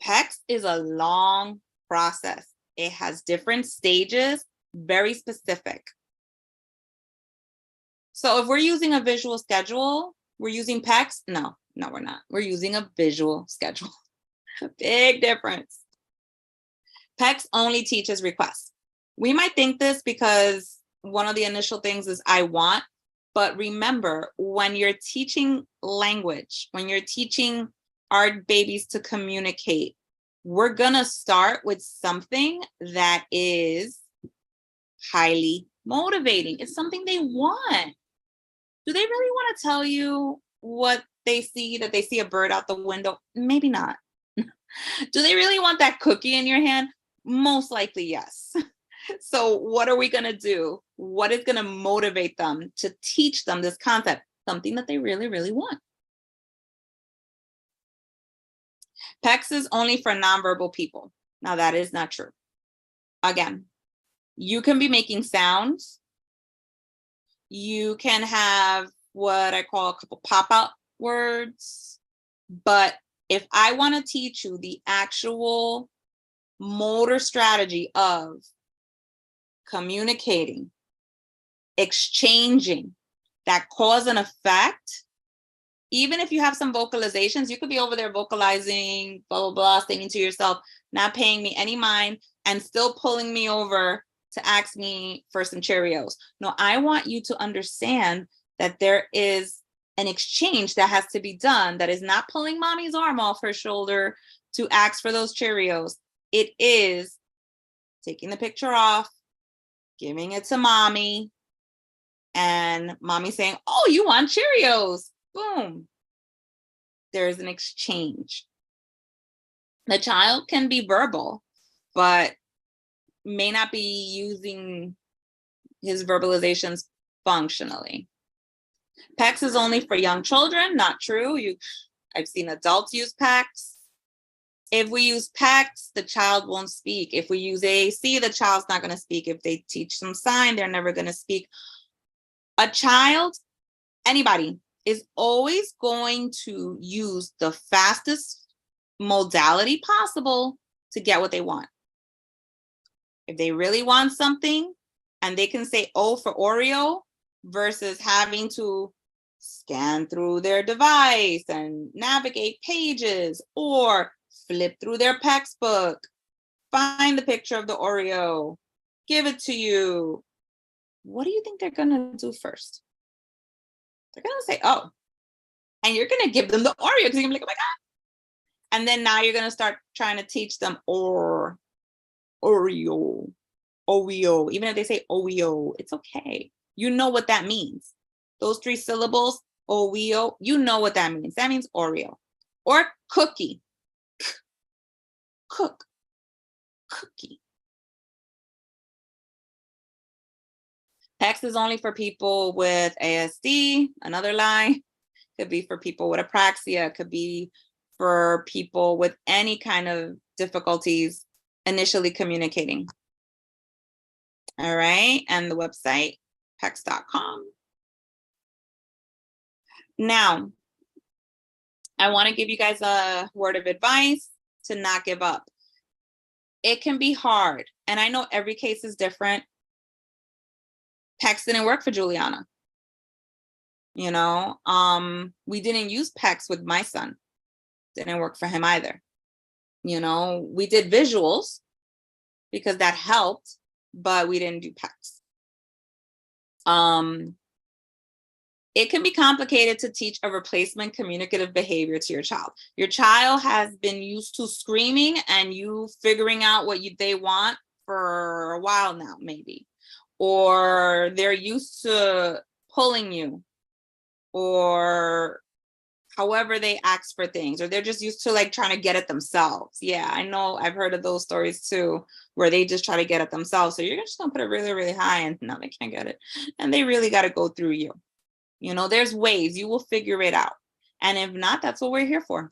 PECS is a long process. It has different stages, very specific. So if we're using a visual schedule, we're using PECS? No, we're not. We're using a visual schedule. Big difference. PECS only teaches requests. We might think this because one of the initial things is I want, but remember, when you're teaching language, when you're teaching our babies to communicate, we're gonna start with something that is highly motivating. It's something they want. Do they really want to tell you what they see, that they see a bird out the window? Maybe not. Do they really want that cookie in your hand? Most likely, yes. So what are we going to do? What is going to motivate them to teach them this concept? Something that they really, really want. PECS is only for nonverbal people. Now, that is not true. Again, you can be making sounds. You can have what I call a couple pop-out words. But if I want to teach you the actual motor strategy of communicating, exchanging, that cause and effect, even if you have some vocalizations, you could be over there vocalizing, blah, blah, blah, singing to yourself, not paying me any mind, and still pulling me over to ask me for some Cheerios. No, I want you to understand that there is an exchange that has to be done that is not pulling mommy's arm off her shoulder to ask for those Cheerios. It is taking the picture off, giving it to mommy, and mommy saying, oh, you want Cheerios? Boom. There's an exchange. The child can be verbal, but may not be using his verbalizations functionally. PECS is only for young children. Not true. I've seen adults use PECS. If we use PECS, the child won't speak. If we use AAC, the child's not going to speak. If they teach them sign, they're never going to speak. A child, anybody, is always going to use the fastest modality possible to get what they want. If they really want something and they can say O for Oreo versus having to scan through their device and navigate pages or flip through their PECS book, find the picture of the Oreo, give it to you. What do you think they're going to do first? They're going to say, oh, and you're going to give them the Oreo because you're going to be like, oh my God. And then now you're going to start trying to teach them Oreo, Oreo. Even if they say Oreo, it's okay. You know what that means. Those 3 syllables, Oreo, you know what that means. That means Oreo. Or cookie. Cook. Cookie. PECS is only for people with ASD, another lie. Could be for people with apraxia, could be for people with any kind of difficulties initially communicating. All right, and the website, PECS.com. Now, I want to give you guys a word of advice to not give up. It can be hard, and I know every case is different. PECS didn't work for Juliana. You know, we didn't use PECS with my son. Didn't work for him either. You know, we did visuals because that helped, but we didn't do PECS. it can be complicated to teach a replacement communicative behavior to your child. Your child has been used to screaming and you figuring out what they want for a while now, maybe. Or they're used to pulling you, or however they ask for things, or they're just used to like trying to get it themselves. Yeah, I know, I've heard of those stories too, where they just try to get it themselves. So you're just gonna put it really, really high and no, they can't get it. And they really got to go through you. You know, there's ways, you will figure it out. And if not, that's what we're here for.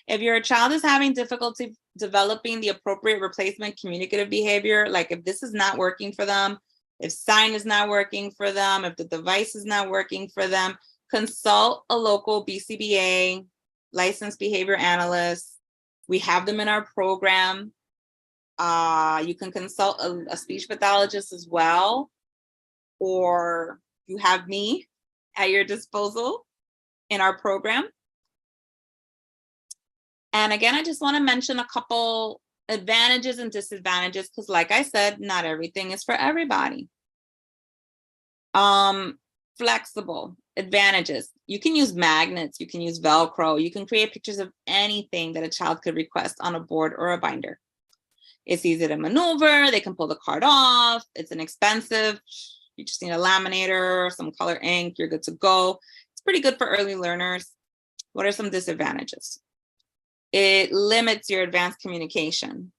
If your child is having difficulty developing the appropriate replacement communicative behavior, like if this is not working for them, if sign is not working for them, if the device is not working for them, consult a local BCBA licensed behavior analyst. We have them in our program. You can consult a speech pathologist as well, or you have me at your disposal in our program. And again, I just want to mention a couple advantages and disadvantages, because like I said, not everything is for everybody. Flexible advantages. You can use magnets, you can use Velcro, you can create pictures of anything that a child could request on a board or a binder. It's easy to maneuver, they can pull the card off, it's inexpensive. You just need a laminator, some color ink, you're good to go. It's pretty good for early learners. What are some disadvantages? It limits your advanced communication.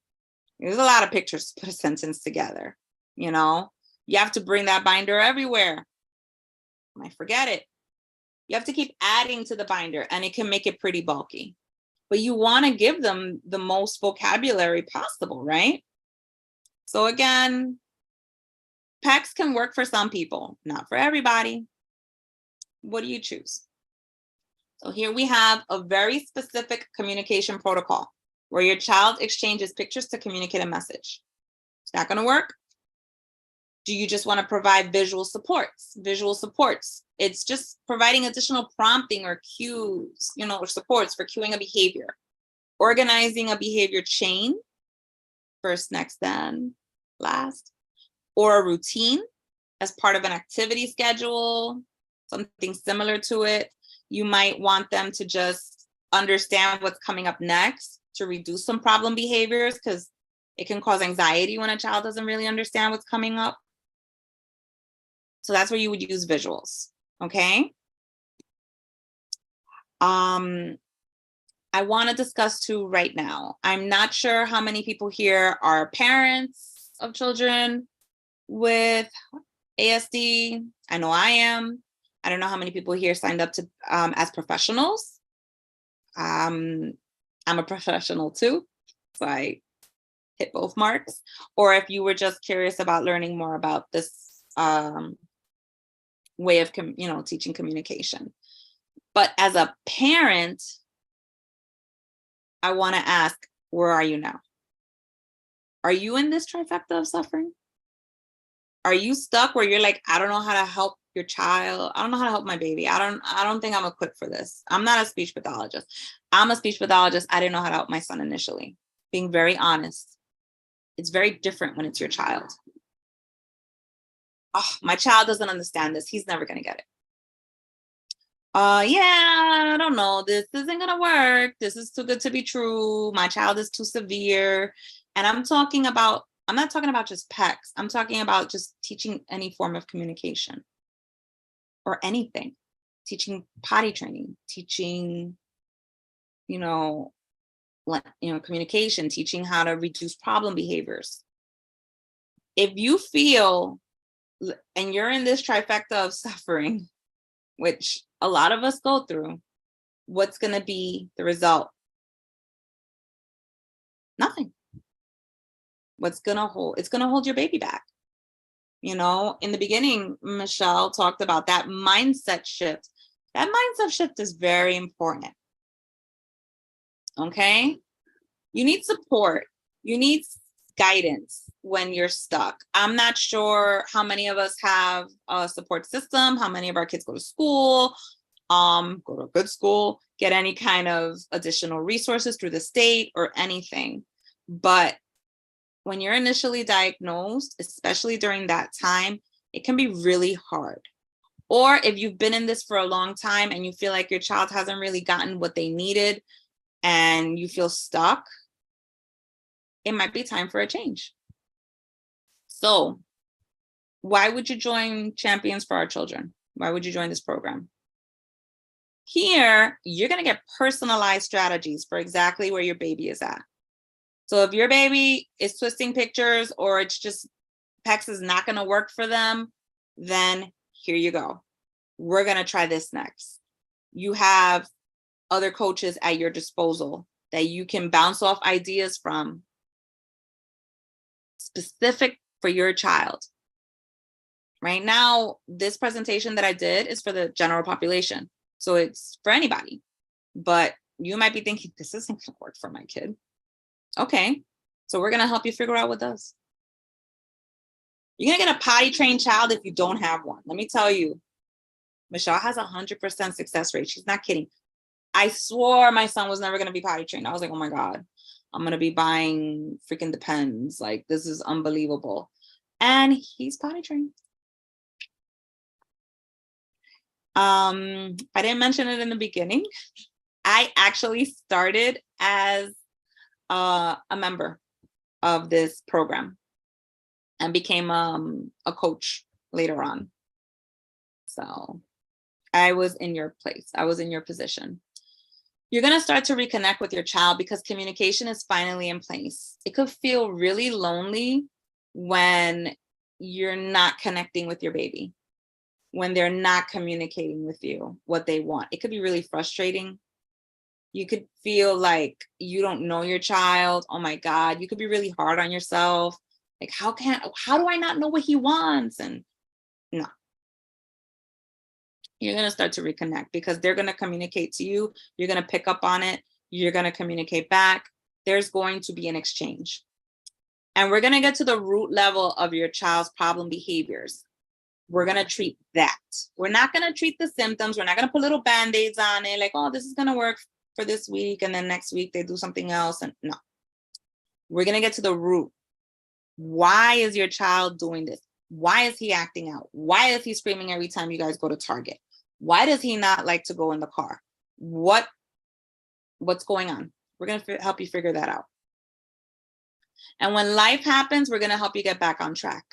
There's a lot of pictures to put a sentence together. You know, you have to bring that binder everywhere. I might forget it. You have to keep adding to the binder and it can make it pretty bulky. But you want to give them the most vocabulary possible, right? So again, PECS can work for some people, not for everybody. What do you choose? So here we have a very specific communication protocol where your child exchanges pictures to communicate a message. Is that going to work? Do you just want to provide visual supports? Visual supports. It's just providing additional prompting or cues, you know, or supports for cueing a behavior. Organizing a behavior chain, first, next, then, last. Or a routine as part of an activity schedule, something similar to it. You might want them to just understand what's coming up next to reduce some problem behaviors, because it can cause anxiety when a child doesn't really understand what's coming up. So that's where you would use visuals, okay? I want to discuss too right now. I'm not sure how many people here are parents of children with ASD. I know I am. I don't know how many people here signed up to as professionals. I'm a professional too, so I hit both marks. Or if you were just curious about learning more about this way of teaching communication. But as a parent, I want to ask, where are you now? Are you in this trifecta of suffering? Are you stuck where you're like, I don't know how to help your child. I don't know how to help my baby. I don't think I'm equipped for this. I'm not a speech pathologist. I'm a speech pathologist. I didn't know how to help my son initially. Being very honest, it's very different when it's your child. Oh, my child doesn't understand this. He's never going to get it. Yeah, I don't know. This isn't going to work. This is too good to be true. My child is too severe. And I'm not talking about just PECS. I'm talking about just teaching any form of communication or anything. Teaching potty training, teaching, communication, teaching how to reduce problem behaviors. If you feel, and you're in this trifecta of suffering, which a lot of us go through, what's going to be the result? Nothing. It's going to hold your baby back. In the beginning, Michelle talked about that mindset shift. That mindset shift is very important. Okay? You need support. You need guidance when you're stuck. I'm not sure how many of us have a support system, how many of our kids go to school, go to a good school, get any kind of additional resources through the state or anything. But when you're initially diagnosed, especially during that time, it can be really hard. Or if you've been in this for a long time and you feel like your child hasn't really gotten what they needed and you feel stuck, it might be time for a change. So why would you join Champions for Our Children? Why would you join this program? Here, you're going to get personalized strategies for exactly where your baby is at. So if your baby is twisting pictures or it's just PECS is not going to work for them, then here you go. We're going to try this next. You have other coaches at your disposal that you can bounce off ideas from, specific for your child. Right now, this presentation that I did is for the general population. So it's for anybody, but you might be thinking, this isn't gonna work for my kid. Okay, so we're gonna help you figure out what does. You're gonna get a potty trained child if you don't have one. Let me tell you, Michelle has 100% success rate. She's not kidding. I swore my son was never gonna be potty trained. I was like, oh my God, I'm gonna be buying freaking Depends. Like, this is unbelievable. And he's potty trained. I didn't mention it in the beginning. I actually started as a member of this program and became a coach later on. So I was in your place. I was in your position. You're going to start to reconnect with your child because communication is finally in place. It could feel really lonely when you're not connecting with your baby, when they're not communicating with you what they want. It could be really frustrating. You could feel like you don't know your child. Oh my God, you could be really hard on yourself. Like, how do I not know what he wants? And no. You're going to start to reconnect because they're going to communicate to you. You're going to pick up on it. You're going to communicate back. There's going to be an exchange. And we're going to get to the root level of your child's problem behaviors. We're going to treat that. We're not going to treat the symptoms. We're not going to put little band-aids on it. Like, oh, this is going to work for this week. And then next week they do something else. And no, we're going to get to the root. Why is your child doing this? Why is he acting out? Why is he screaming every time you guys go to Target? Why does he not like to go in the car? What's going on? We're going to help you figure that out. And when life happens, we're going to help you get back on track.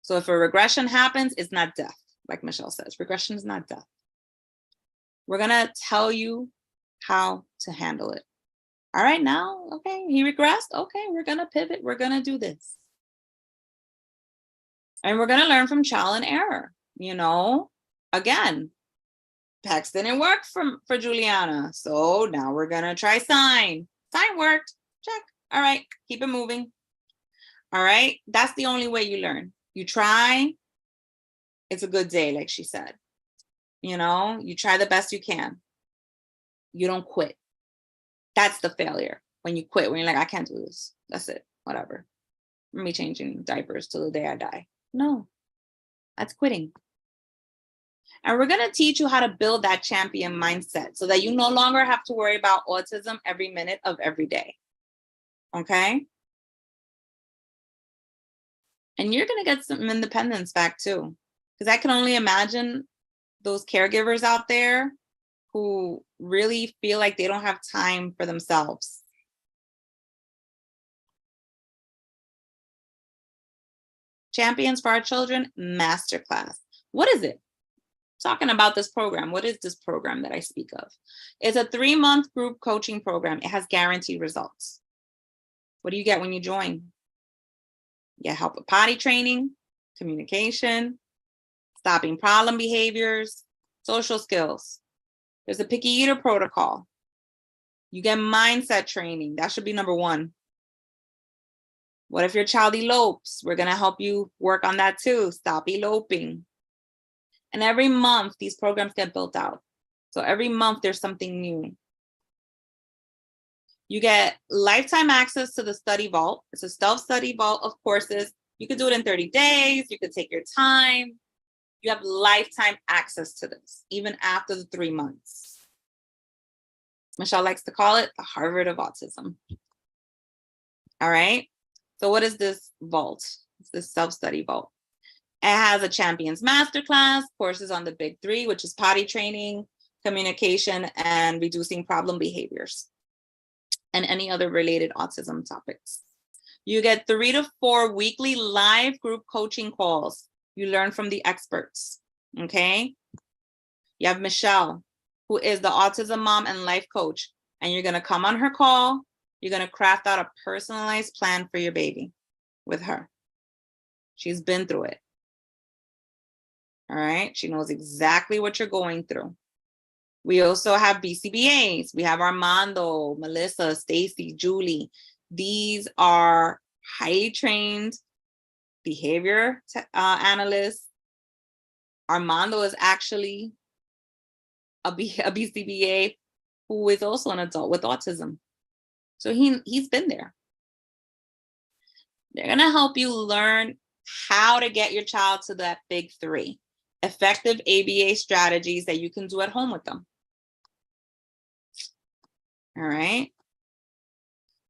So if a regression happens, it's not death. Like Michelle says, regression is not death. We're going to tell you how to handle it. All right, now, okay, he regressed. Okay, we're going to pivot. We're going to do this. And we're going to learn from trial and error. You know, again, PECS didn't work for Juliana. So now we're going to try sign. Sign worked. Check. All right, keep it moving. All right, that's the only way you learn. You try, it's a good day, like she said. You know, you try the best you can. You don't quit. That's the failure. When you quit, when you're like, I can't do this. That's it, whatever. I'm me changing diapers till the day I die. No, that's quitting. And we're going to teach you how to build that champion mindset so that you no longer have to worry about autism every minute of every day. Okay? And you're going to get some independence back too. Because I can only imagine those caregivers out there who really feel like they don't have time for themselves. Champions for Our Children Masterclass. What is it? Talking about this program. What is this program that I speak of? It's a 3-month group coaching program. It has guaranteed results. What do you get when you join? You get help with potty training, communication, stopping problem behaviors, social skills. There's a picky eater protocol. You get mindset training. That should be number 1. What if your child elopes? We're going to help you work on that too. Stop eloping. And every month, these programs get built out. So every month, there's something new. You get lifetime access to the study vault. It's a self-study vault of courses. You could do it in 30 days. You could take your time. You have lifetime access to this, even after the 3 months. Michelle likes to call it the Harvard of autism. All right. So what is this vault? It's this self-study vault. It has a champions masterclass, courses on the big three, which is potty training, communication, and reducing problem behaviors, and any other related autism topics. You get 3 to 4 weekly live group coaching calls. You learn from the experts, okay? You have Michelle, who is the autism mom and life coach, and you're gonna come on her call. You're gonna craft out a personalized plan for your baby with her. She's been through it. All right, she knows exactly what you're going through. We also have BCBAs. We have Armando, Melissa, Stacy, Julie. These are highly trained behavior analysts. Armando is actually a BCBA who is also an adult with autism. So he's been there. They're gonna help you learn how to get your child to that big three. Effective ABA strategies that you can do at home with them. All right.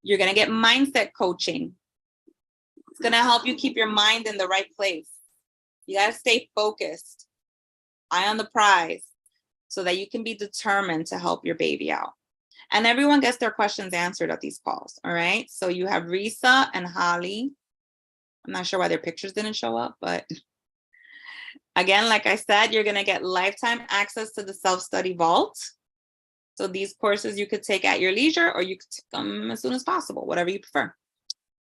You're gonna get mindset coaching. It's gonna help you keep your mind in the right place. You gotta stay focused, eye on the prize, so that you can be determined to help your baby out. And everyone gets their questions answered at these calls, all right? So you have Risa and Holly. I'm not sure why their pictures didn't show up, but again, like I said, you're gonna get lifetime access to the self-study vault. So these courses you could take at your leisure, or you could take them as soon as possible, whatever you prefer.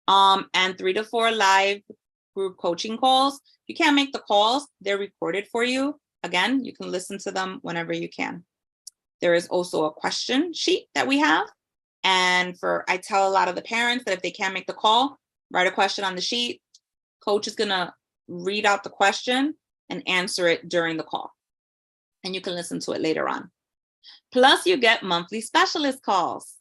And 3 to 4 live group coaching calls. You can't make the calls, they're recorded for you. Again, you can listen to them whenever you can. There is also a question sheet that we have. And I tell a lot of the parents that if they can't make the call, write a question on the sheet. Coach is gonna read out the question and answer it during the call. And you can listen to it later on. Plus you get monthly specialist calls.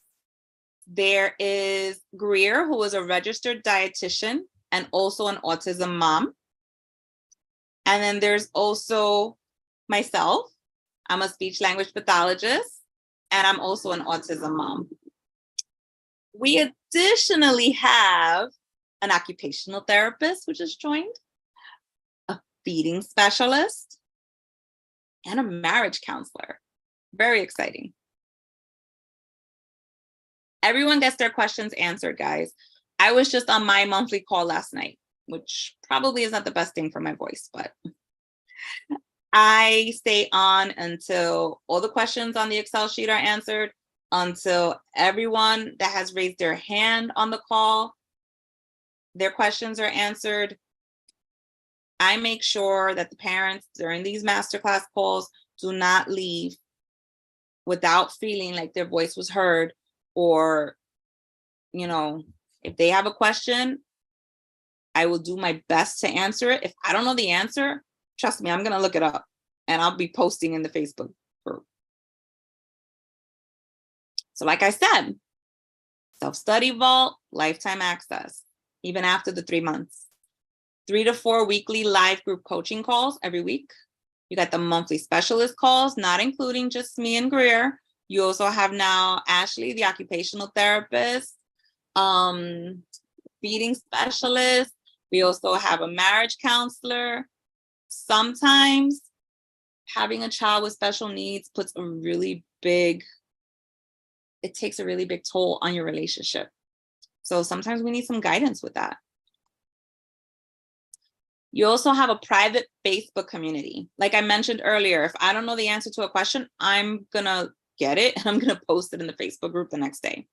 There is Greer, who is a registered dietitian and also an autism mom. And then there's also myself. I'm a speech language pathologist, and I'm also an autism mom. We additionally have an occupational therapist, which is joined, a feeding specialist, and a marriage counselor. Very exciting. Everyone gets their questions answered, guys. I was just on my monthly call last night, which probably is not the best thing for my voice, but I stay on until all the questions on the Excel sheet are answered, until everyone that has raised their hand on the call, their questions are answered. I make sure that the parents during these masterclass calls do not leave without feeling like their voice was heard, or, you know, if they have a question, I will do my best to answer it. If I don't know the answer, trust me, I'm gonna look it up and I'll be posting in the Facebook group. So like I said, self-study vault, lifetime access, even after the 3 months. 3 to 4 weekly live group coaching calls every week. You got the monthly specialist calls, not including just me and Greer. You also have now Ashley, the occupational therapist, feeding specialist. We also have a marriage counselor. Sometimes having a child with special needs puts a really big, it takes a really big toll on your relationship. So sometimes we need some guidance with that. You also have a private Facebook community. Like I mentioned earlier, if I don't know the answer to a question, I'm gonna get it and I'm gonna post it in the Facebook group the next day.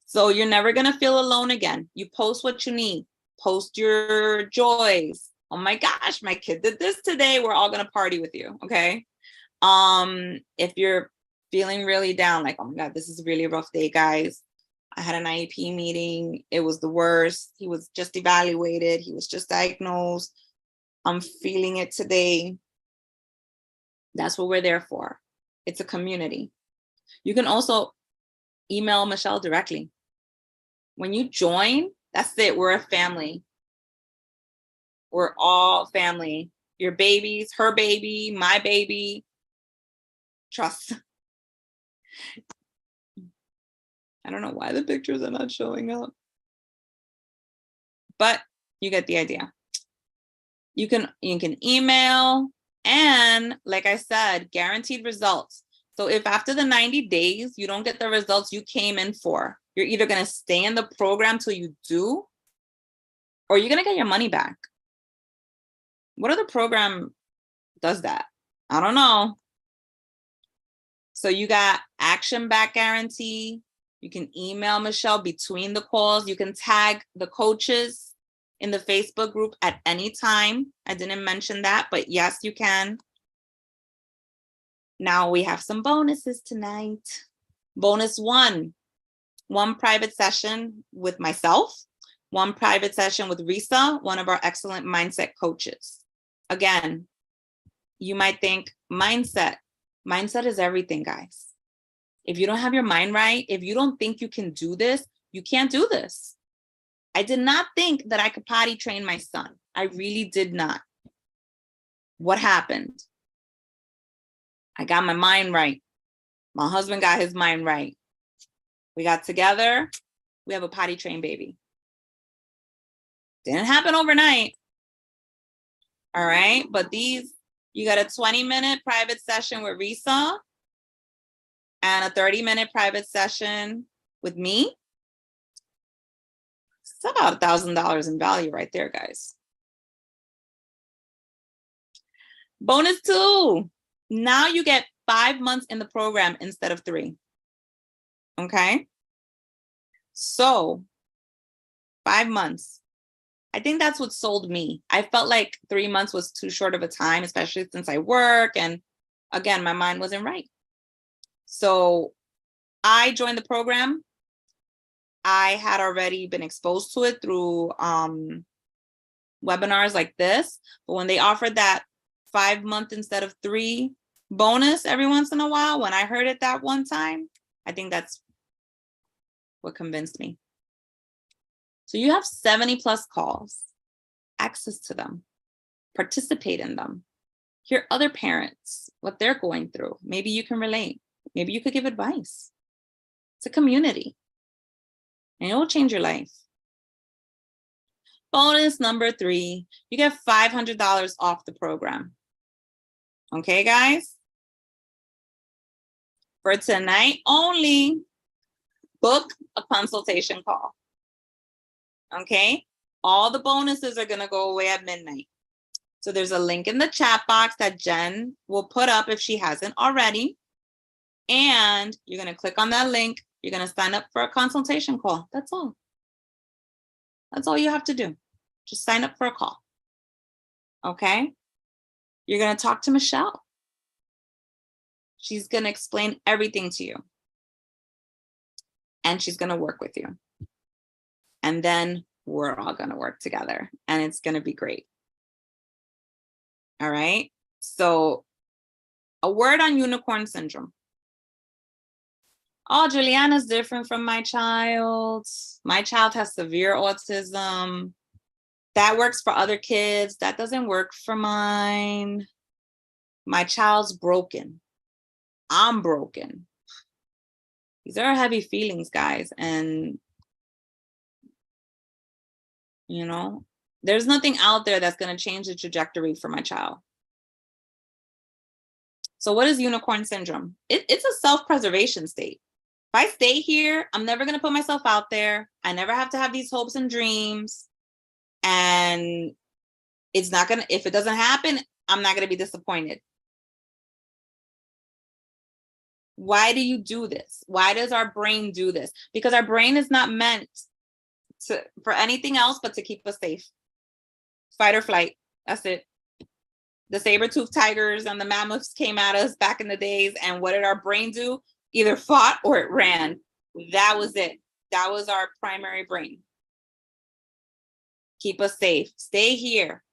So you're never gonna feel alone again. You post what you need, post your joys. Oh my gosh, my kid did this today. We're all gonna party with you, okay? If you're feeling really down, like, oh my God, this is a really rough day, guys. I had an IEP meeting. It was the worst. He was just evaluated. He was just diagnosed. I'm feeling it today. That's what we're there for. It's a community. You can also email Michelle directly. When you join, that's it. We're a family. We're all family. Your babies, her baby, my baby. Trust. I don't know why the pictures are not showing up, but you get the idea. You can email, and like I said, guaranteed results. So if after the 90 days you don't get the results you came in for, you're either going to stay in the program till you do, or you're going to get your money back. What other program does that? I don't know. So you got action back guarantee. You can email Michelle between the calls. You can tag the coaches in the Facebook group at any time. I didn't mention that, but yes, you can. Now we have some bonuses tonight. Bonus one private session with myself, one private session with Risa, one of our excellent mindset coaches. Again, you might think mindset is everything, guys. If you don't have your mind right, if you don't think you can do this, you can't do this. I did not think that I could potty train my son. I really did not. What happened? I got my mind right. My husband got his mind right. We got together. We have a potty trained baby. Didn't happen overnight. All right. But these, you got a 20-minute private session with Risa and a 30-minute private session with me. It's about $1,000 in value right there, guys. Bonus two. Now you get 5 months in the program instead of 3. Okay. So 5 months. I think that's what sold me. I felt like 3 months was too short of a time, especially since I work. And again, my mind wasn't right. So I joined the program. I had already been exposed to it through webinars like this. But when they offered that 5 month instead of 3 bonus every once in a while, when I heard it that one time, I think that's what convinced me. So you have 70 plus calls, access to them, participate in them, hear other parents, what they're going through. Maybe you can relate. Maybe you could give advice. It's a community and it will change your life. Bonus number 3, you get $500 off the program. Okay, guys? For tonight only, book a consultation call. Okay? All the bonuses are going to go away at midnight. So there's a link in the chat box that Jen will put up if she hasn't already. And you're going to click on that link. You're going to sign up for a consultation call. That's all. That's all you have to do. Just sign up for a call. Okay? You're going to talk to Michelle. She's going to explain everything to you. And she's going to work with you. And then we're all going to work together. And it's going to be great. All right? So a word on unicorn syndrome. Oh, Juliana's different from my child. My child has severe autism. That works for other kids. That doesn't work for mine. My child's broken. I'm broken. These are heavy feelings, guys. And, you know, there's nothing out there that's going to change the trajectory for my child. So what is unicorn syndrome? It's a self-preservation state. If I stay here, I'm never going to put myself out there. I never have to have these hopes and dreams. And it's not going to, if it doesn't happen, I'm not going to be disappointed. Why do you do this? Why does our brain do this? Because our brain is not meant for anything else but to keep us safe. Fight or flight. That's it. The saber-toothed tigers and the mammoths came at us back in the days. And what did our brain do? Either fought or it ran. That was it. That was our primary brain. Keep us safe. Stay here.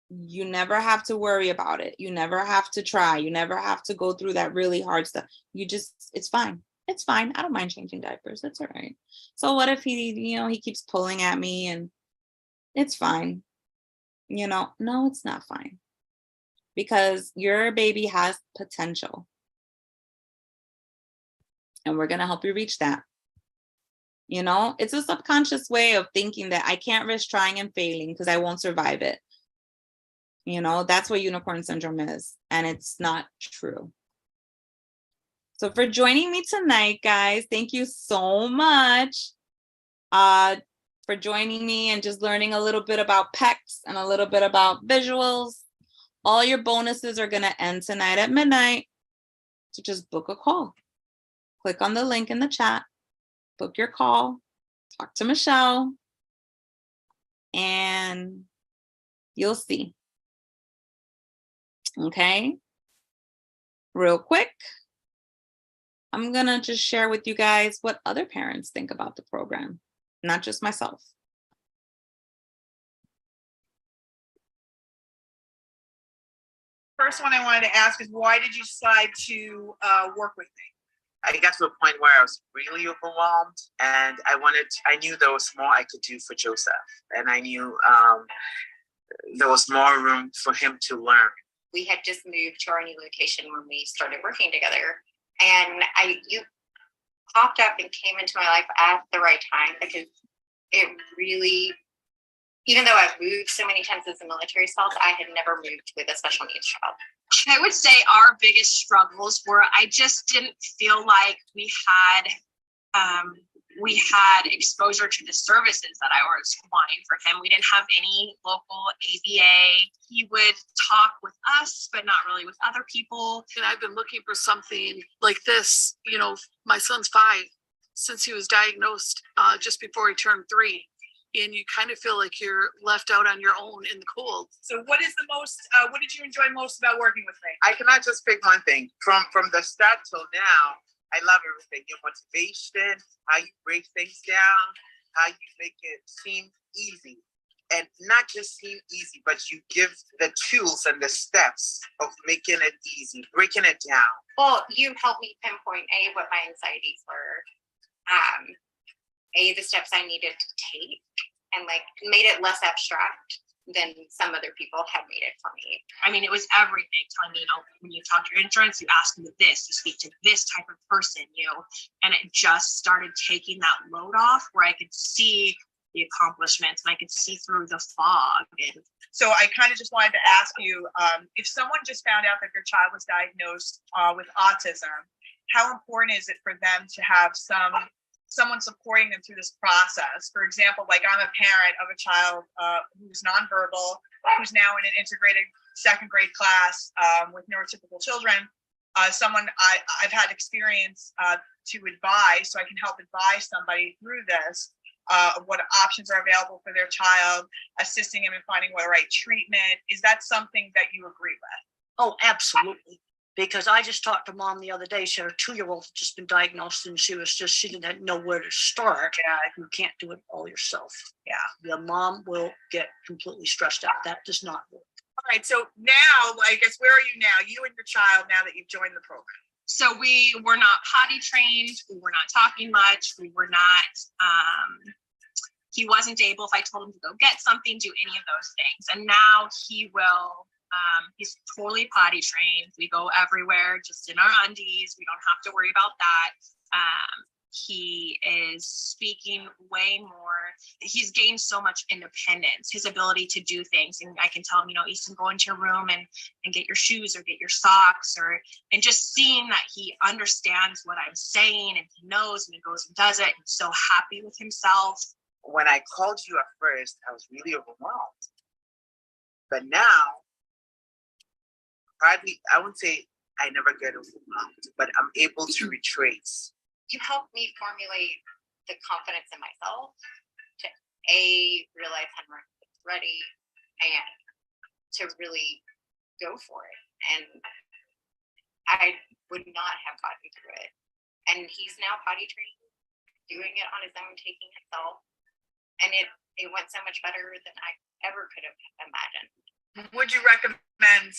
You never have to worry about it. You never have to try. You never have to go through that really hard stuff. You just, it's fine. It's fine. I don't mind changing diapers. It's all right. So what if he keeps pulling at me and it's fine. No, it's not fine. Because your baby has potential. And we're going to help you reach that. It's a subconscious way of thinking that I can't risk trying and failing because I won't survive it. You know, that's what unicorn syndrome is, and it's not true. So for joining me tonight, guys, thank you so much for joining me and just learning a little bit about PECS and a little bit about visuals. All your bonuses are going to end tonight at midnight. So just book a call. Click on the link in the chat, book your call, talk to Michelle, and you'll see. Okay. Real quick, I'm going to just share with you guys what other parents think about the program, not just myself. First one I wanted to ask is, why did you decide to work with me? I got to a point where I was really overwhelmed, and I knew there was more I could do for Joseph, and I knew there was more room for him to learn. We had just moved to our new location when we started working together, and you popped up and came into my life at the right time, because it really, even though I've moved so many times as a military spouse, I had never moved with a special needs child. I would say our biggest struggles were I just didn't feel like we had exposure to the services that I was wanting for him. We didn't have any local ABA. He would talk with us, but not really with other people. And I've been looking for something like this. You know, my son's 5 since he was diagnosed just before he turned 3. And you kind of feel like you're left out on your own in the cold. So what did you enjoy most about working with me? I cannot just pick one thing. From the start till now, I love everything. Your motivation, how you break things down, how you make it seem easy. And not just seem easy, but you give the tools and the steps of making it easy, breaking it down. Well, you helped me pinpoint what my anxieties were, the steps I needed to take, and made it less abstract than some other people have made it for me. I mean, it was everything. Telling me, when you talk to your insurance, you ask them this, you speak to this type of person, and it just started taking that load off where I could see the accomplishments and I could see through the fog. And So I kind of just wanted to ask you, if someone just found out that their child was diagnosed with autism, how important is it for them to have someone supporting them through this process? For example, I'm a parent of a child who's nonverbal, who's now in an integrated 2nd grade class with neurotypical children. Someone I've had experience to advise, so I can help advise somebody through this, what options are available for their child, assisting them in finding what the right treatment. Is that something that you agree with? Oh, absolutely. Because I just talked to Mom the other day. She had her 2-year-old just been diagnosed, and she didn't know where to start. Yeah. You can't do it all yourself. Yeah. The mom will get completely stressed out. That does not work. All right. So now, I guess, where are you now? You and your child, now that you've joined the program. so we were not potty trained. We were not talking much. We were not, he wasn't able, if I told him to go get something, do any of those things. And now he will, he's totally potty trained. We go everywhere just in our undies. We don't have to worry about that. He is speaking way more. He's gained so much independence, his ability to do things. And I can tell him, Easton, go into your room and get your shoes or get your socks, and just seeing that he understands what I'm saying and he knows, and he goes and does it, and so happy with himself. When I called you at first, I was really overwhelmed. But now, I wouldn't say I never get overwhelmed, but I'm able to retrace. You helped me formulate the confidence in myself to realize I'm ready and to really go for it. And I would not have gotten through it. And he's now potty trained, doing it on his own, taking himself. And it went so much better than I ever could have imagined. Would you recommend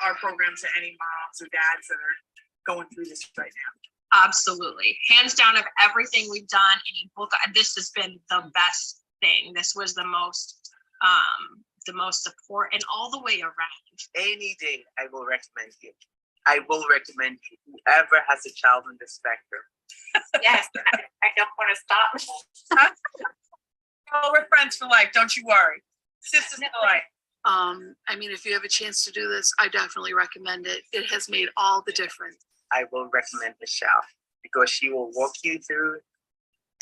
our program to any moms or dads that are going through this right now? Absolutely. Hands down, of everything we've done, any book, this has been the best thing. This was the most support, and all the way around. Any day, I will recommend you. I will recommend you. Whoever has a child on the spectrum. Yes, I don't want to stop. Oh, we're friends for life. Don't you worry. Sisters for life. I mean, if you have a chance to do this, I definitely recommend it. It has made all the difference. I will recommend Michelle because she will walk you through,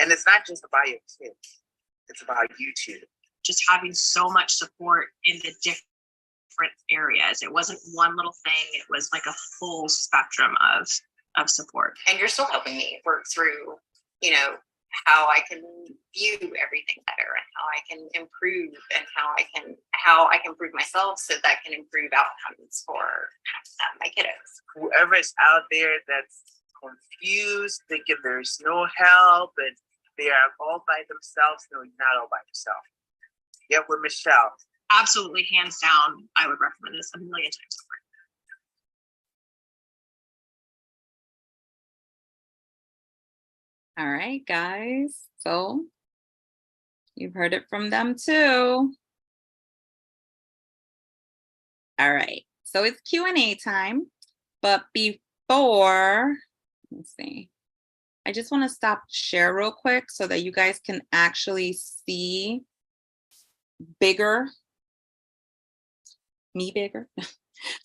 and it's not just about your kids, it's about you too. Just having so much support in the different areas. It wasn't one little thing. It was like a full spectrum of support. And you're still helping me work through, you know, how I can view everything better and how I can improve and how I can improve myself so that can improve outcomes for my kiddos. Whoever is out there that's confused, thinking there's no help and they are all by themselves, no, you're not all by yourself. Get with Michelle. Absolutely, hands down, I would recommend this a million times over. All right, guys. So you've heard it from them too. All right. So it's Q&A time. But before, let's see. I just want to stop share real quick so that you guys can actually see bigger, me bigger. So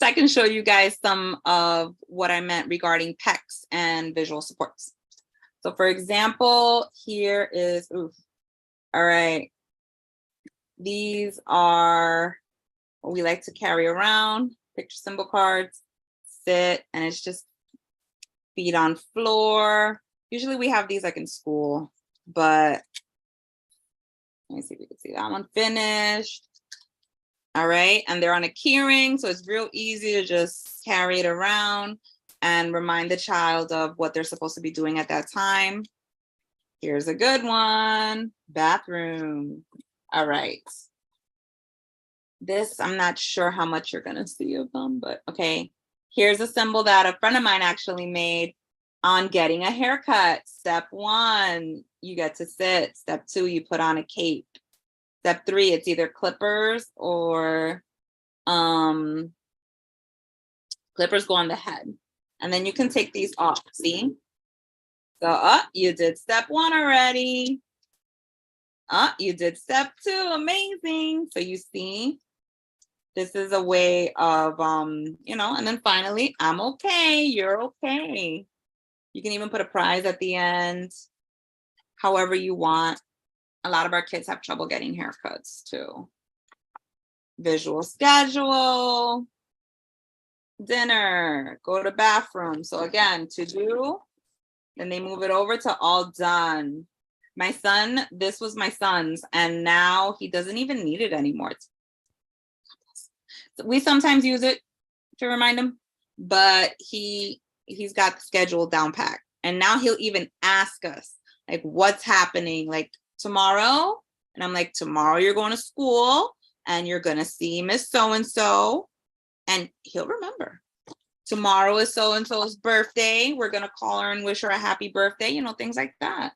I can show you guys some of what I meant regarding PECS and visual supports. So for example, here is, all right. These are what we like to carry around, picture symbol cards, sit, and it's just feet on floor. Usually we have these like in school, but let me see if you can see that one finished. All right, and they're on a key ring, so it's real easy to just carry it around and remind the child of what they're supposed to be doing at that time. Here's a good one, bathroom. All right. This, I'm not sure how much you're gonna see of them, but okay. Here's a symbol that a friend of mine actually made on getting a haircut. Step 1, you get to sit. Step 2, you put on a cape. Step 3, it's either clippers or clippers go on the head. And then you can take these off, see? So, you did step 1 already. You did step 2, amazing. So you see, this is a way of, you know, and then finally, I'm okay, you're okay. You can even put a prize at the end, however you want. A lot of our kids have trouble getting haircuts too. Visual schedule, dinner, go to bathroom. So again, to do, then they move it over to all done. My son, this was my son's, and now he doesn't even need it anymore. We sometimes use it to remind him, but he's got the schedule down packed. And now he'll even ask us, like, what's happening? Like, tomorrow? And I'm like, tomorrow you're going to school and you're going to see Miss So-and-so. And he'll remember. Tomorrow is so-and-so's birthday. We're going to call her and wish her a happy birthday, you know, things like that.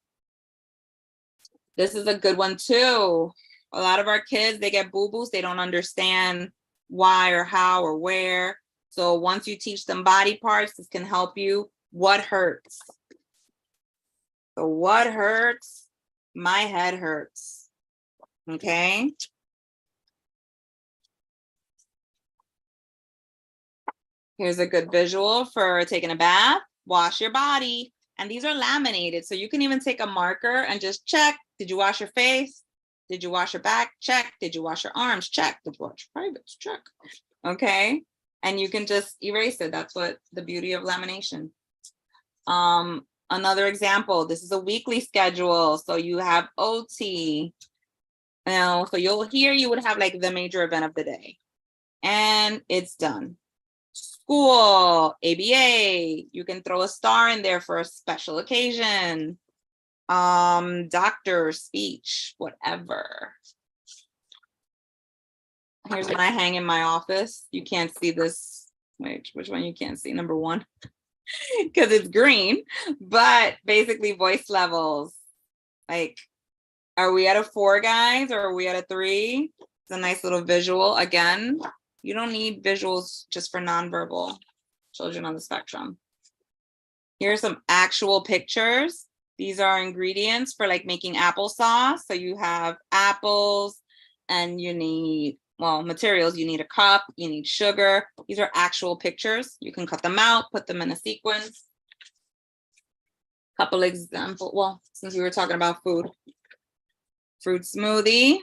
This is a good one too. A lot of our kids, they get boo-boos. They don't understand why or how or where. So once you teach them body parts, this can help you. What hurts? So what hurts? My head hurts. Okay. Here's a good visual for taking a bath. Wash your body. And these are laminated. So you can even take a marker and just check. Did you wash your face? Did you wash your back? Check. Did you wash your arms? Check. Did you wash your privates? Check. Okay. And you can just erase it. That's what the beauty of lamination. Another example, this is a weekly schedule. So you have OT. Now, so you would have like the major event of the day. And it's done. School, ABA, you can throw a star in there for a special occasion. Doctor, speech, whatever. Here's what I hang in my office. You can't see this. Wait, which one you can't see? Number 1. Because it's green, but basically voice levels. Like, are we at a 4, guys, or are we at a 3? It's a nice little visual. Again, you don't need visuals just for nonverbal children on the spectrum. Here's some actual pictures. These are ingredients for like making applesauce. So you have apples and you need well, materials. You need a cup, you need sugar. These are actual pictures. You can cut them out, put them in a sequence. Couple examples. Well, since we were talking about food, fruit smoothie.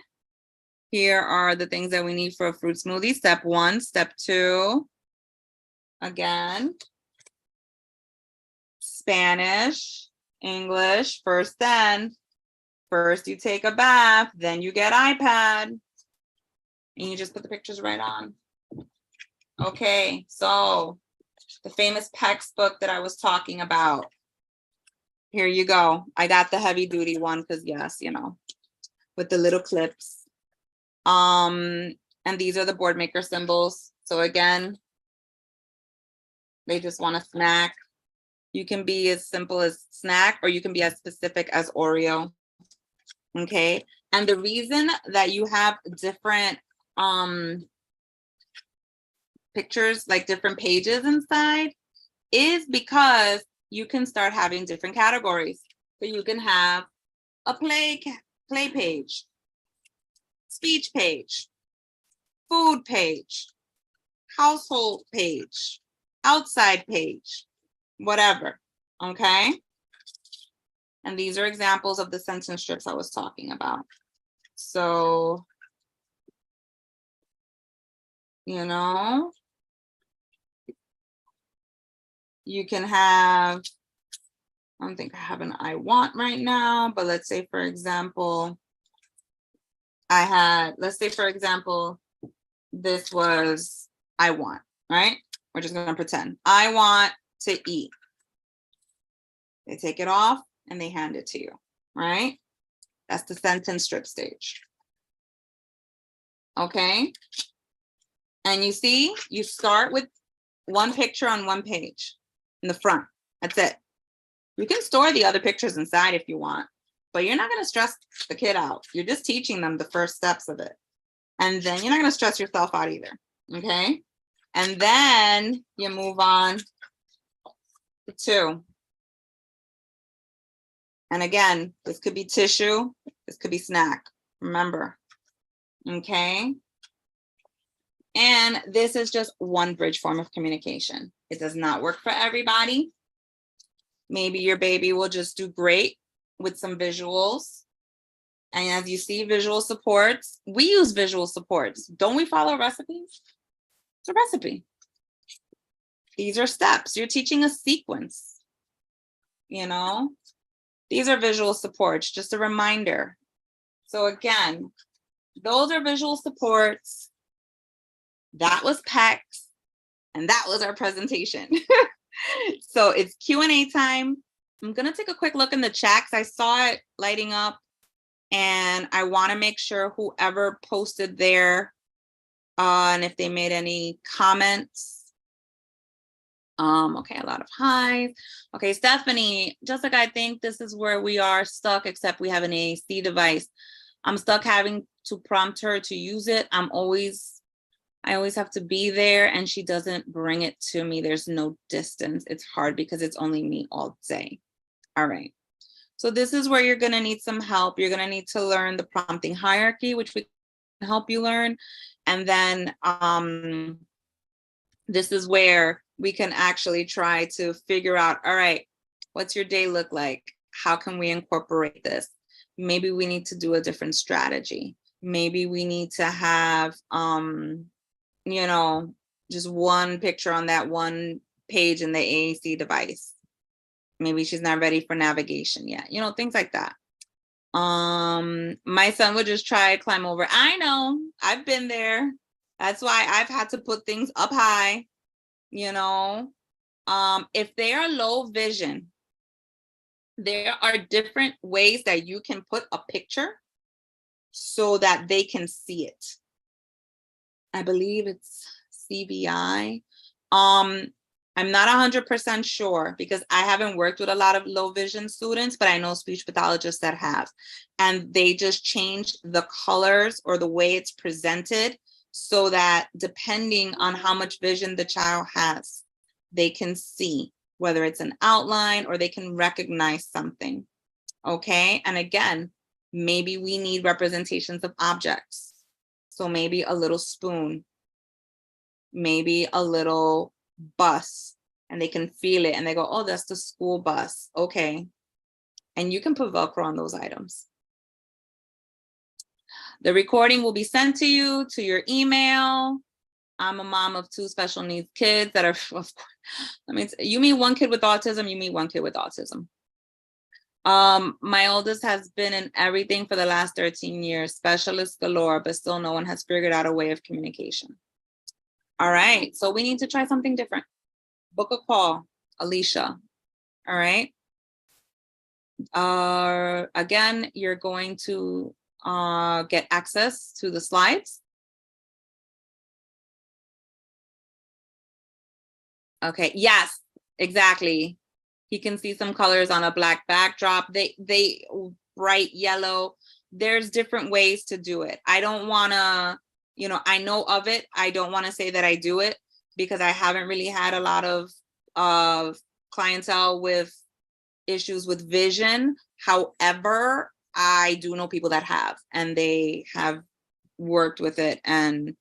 Here are the things that we need for a fruit smoothie. Step 1, step 2. Again, Spanish, English, first then. First you take a bath, then you get iPad. And you just put the pictures right on. Okay, so the famous PECS book that I was talking about. Here you go. I got the heavy duty one because yes, you know, with the little clips. And these are the board maker symbols. So again, they just want a snack. You can be as simple as snack, or you can be as specific as Oreo. Okay. And the reason that you have different pictures, like different pages inside, is because you can start having different categories. So you can have a play page, speech page, food page, household page, outside page, whatever. Okay. And these are examples of the sentence strips I was talking about. So, you know, you can have, I don't think I have an I want right now, but let's say, for example, let's say, for example, this was I want, right? We're just going to pretend. I want to eat. They take it off and they hand it to you, right? That's the sentence strip stage. Okay. And you see, you start with one picture on one page in the front. That's it. You can store the other pictures inside if you want, but you're not going to stress the kid out. You're just teaching them the first steps of it. And then you're not going to stress yourself out either. Okay. And then you move on to 2. And again, this could be tissue. This could be snack. Remember. Okay. And this is just one bridge form of communication. It does not work for everybody. Maybe your baby will just do great with some visuals. And as you see, visual supports, we use visual supports. Don't we follow recipes? It's a recipe. These are steps. You're teaching a sequence. You know, these are visual supports, just a reminder. So again, those are visual supports. That was PECS, and that was our presentation. So it's Q&A time. I'm gonna take a quick look in the chat because I saw it lighting up, and I want to make sure whoever posted there, and if they made any comments. Okay, a lot of highs. Okay, Stephanie, Jessica, I think this is where we are stuck, except we have an AAC device. I'm stuck having to prompt her to use it. I always have to be there and she doesn't bring it to me. There's no distance. It's hard because it's only me all day. All right. So this is where you're going to need some help. You're going to need to learn the prompting hierarchy, which we can help you learn. And then this is where we can actually try to figure out, all right, what's your day look like? How can we incorporate this? Maybe we need to do a different strategy. Maybe we need to have, you know, just one picture on that one page in the AAC device. Maybe she's not ready for navigation yet, you know, things like that. My son would just try to climb over. I know, I've been there. That's why I've had to put things up high, you know. If they are low vision, there are different ways that you can put a picture so that they can see it. I believe it's CVI. I'm not 100% sure because I haven't worked with a lot of low vision students, but I know speech pathologists that have, and they just change the colors or the way it's presented so that depending on how much vision the child has, they can see whether it's an outline or they can recognize something. Okay. And again, maybe we need representations of objects. So maybe a little spoon, maybe a little bus, and they can feel it and they go, oh, that's the school bus. Okay. And you can put Velcro on those items. The recording will be sent to you to your email. I'm a mom of 2 special needs kids that are, of course, I mean, you meet one kid with autism, you meet one kid with autism. My oldest has been in everything for the last 13 years, specialist galore, but still no one has figured out a way of communication. All right, so we need to try something different. Book a call, Alicia. All right. Again, you're going to get access to the slides. Okay, yes, exactly. You can see some colors on a black backdrop. They bright yellow. There's different ways to do it. I don't want to, you know, I know of it. I don't want to say that I do it because I haven't really had a lot of clientele with issues with vision. However, I do know people that have, and they have worked with it and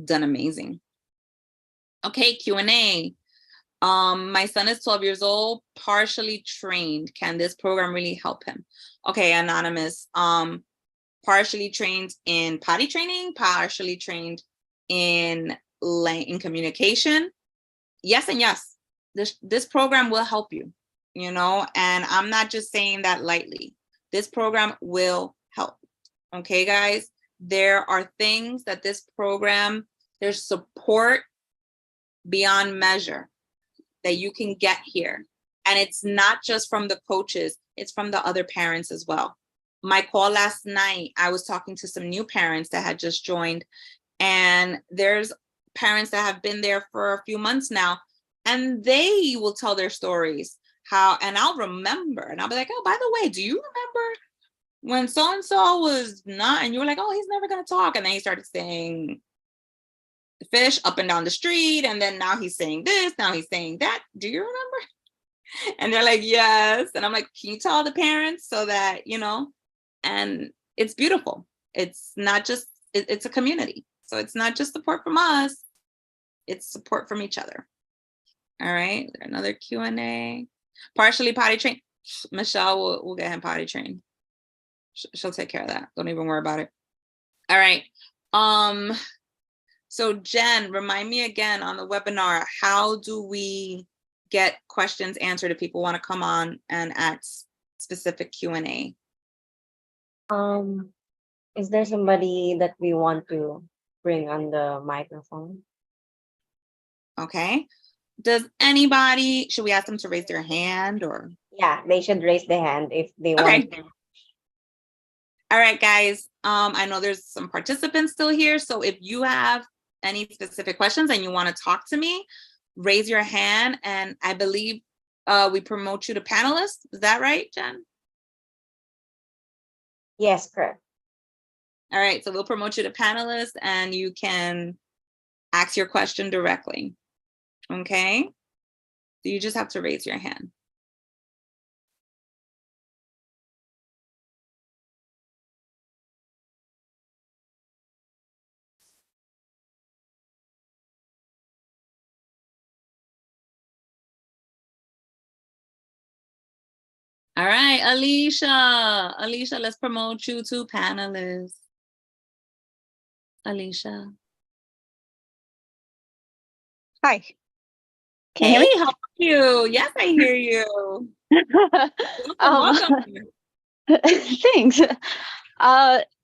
done amazing. Okay, Q&A. My son is 12 years old, partially trained. Can this program really help him? Okay, anonymous. Partially trained in potty training, partially trained in communication. Yes and yes. This program will help you, you know, and I'm not just saying that lightly. This program will help. Okay, guys, there are things that this program, there's support beyond measure that you can get here. And it's not just from the coaches, it's from the other parents as well. My call last night, I was talking to some new parents that had just joined, and there's parents that have been there for a few months now, and they will tell their stories and I'll remember, and I'll be like, oh, by the way, do you remember when so-and-so was not, and you were like, oh, he's never gonna talk. And then he started saying the fish up and down the street. And then now he's saying this, now he's saying that. Do you remember? And they're like, yes. And I'm like, can you tell the parents so that, you know, and it's beautiful. It's not just, it's a community. So it's not just support from us, it's support from each other. All right, another Q&A. Partially potty trained. Michelle will get him potty trained. She'll take care of that. Don't even worry about it. All right. So Jen, remind me again on the webinar, how do we get questions answered if people want to come on and ask specific Q&A? Is there somebody that we want to bring on the microphone? Okay. Does anybody, should we ask them to raise their hand or? Yeah, they should raise their hand if they Okay. want to. All right, guys. I know there's some participants still here. So if you have any specific questions and you want to talk to me, raise your hand. And I believe we promote you to panelist. Is that right, Jen? Yes, correct. All right, so we'll promote you to panelist and you can ask your question directly. Okay, so you just have to raise your hand. All right, Alicia. Alicia, let's promote you to panelist. Alicia. Hi. Can you hear Hey, me? how are you? Yes, I hear you. Welcome. Thanks.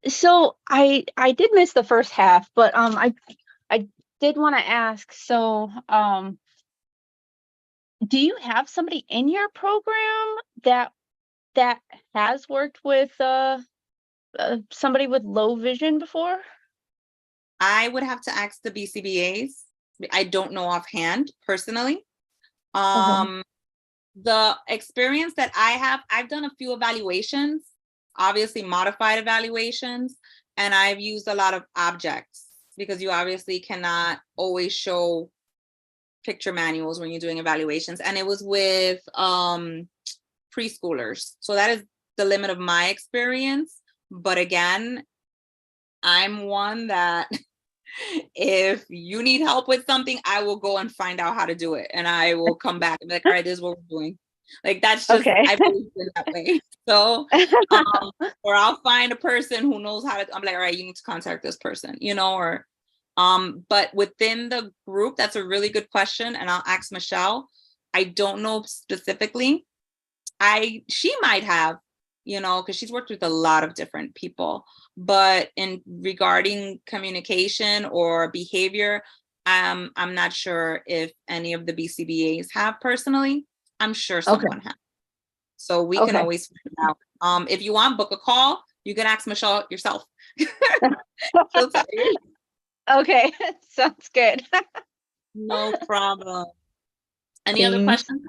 So I did miss the first half, but I did want to ask, so do you have somebody in your program that has worked with somebody with low vision before? I would have to ask the BCBAs. I don't know offhand personally. The experience that I have, I've done a few evaluations, obviously modified evaluations, and I've used a lot of objects because you obviously cannot always show picture manuals when you're doing evaluations. And it was with preschoolers. So that is the limit of my experience. But again, I'm one that if you need help with something, I will go and find out how to do it. And I will come back and be like, all right, this is what we're doing. Like, that's just, Okay. I've always been that way. So, or I'll find a person who knows how to, I'm like, all right, you need to contact this person, you know, or, but within the group, that's a really good question. And I'll ask Michelle. I don't know specifically. She might have, you know, because she's worked with a lot of different people, but in regarding communication or behavior, I'm not sure if any of the BCBAs have personally. I'm sure someone has. So we can Okay. always find out. If you want, book a call. You can ask Michelle yourself. She'll tell you. Okay, sounds good. No problem. Any other Thanks. questions?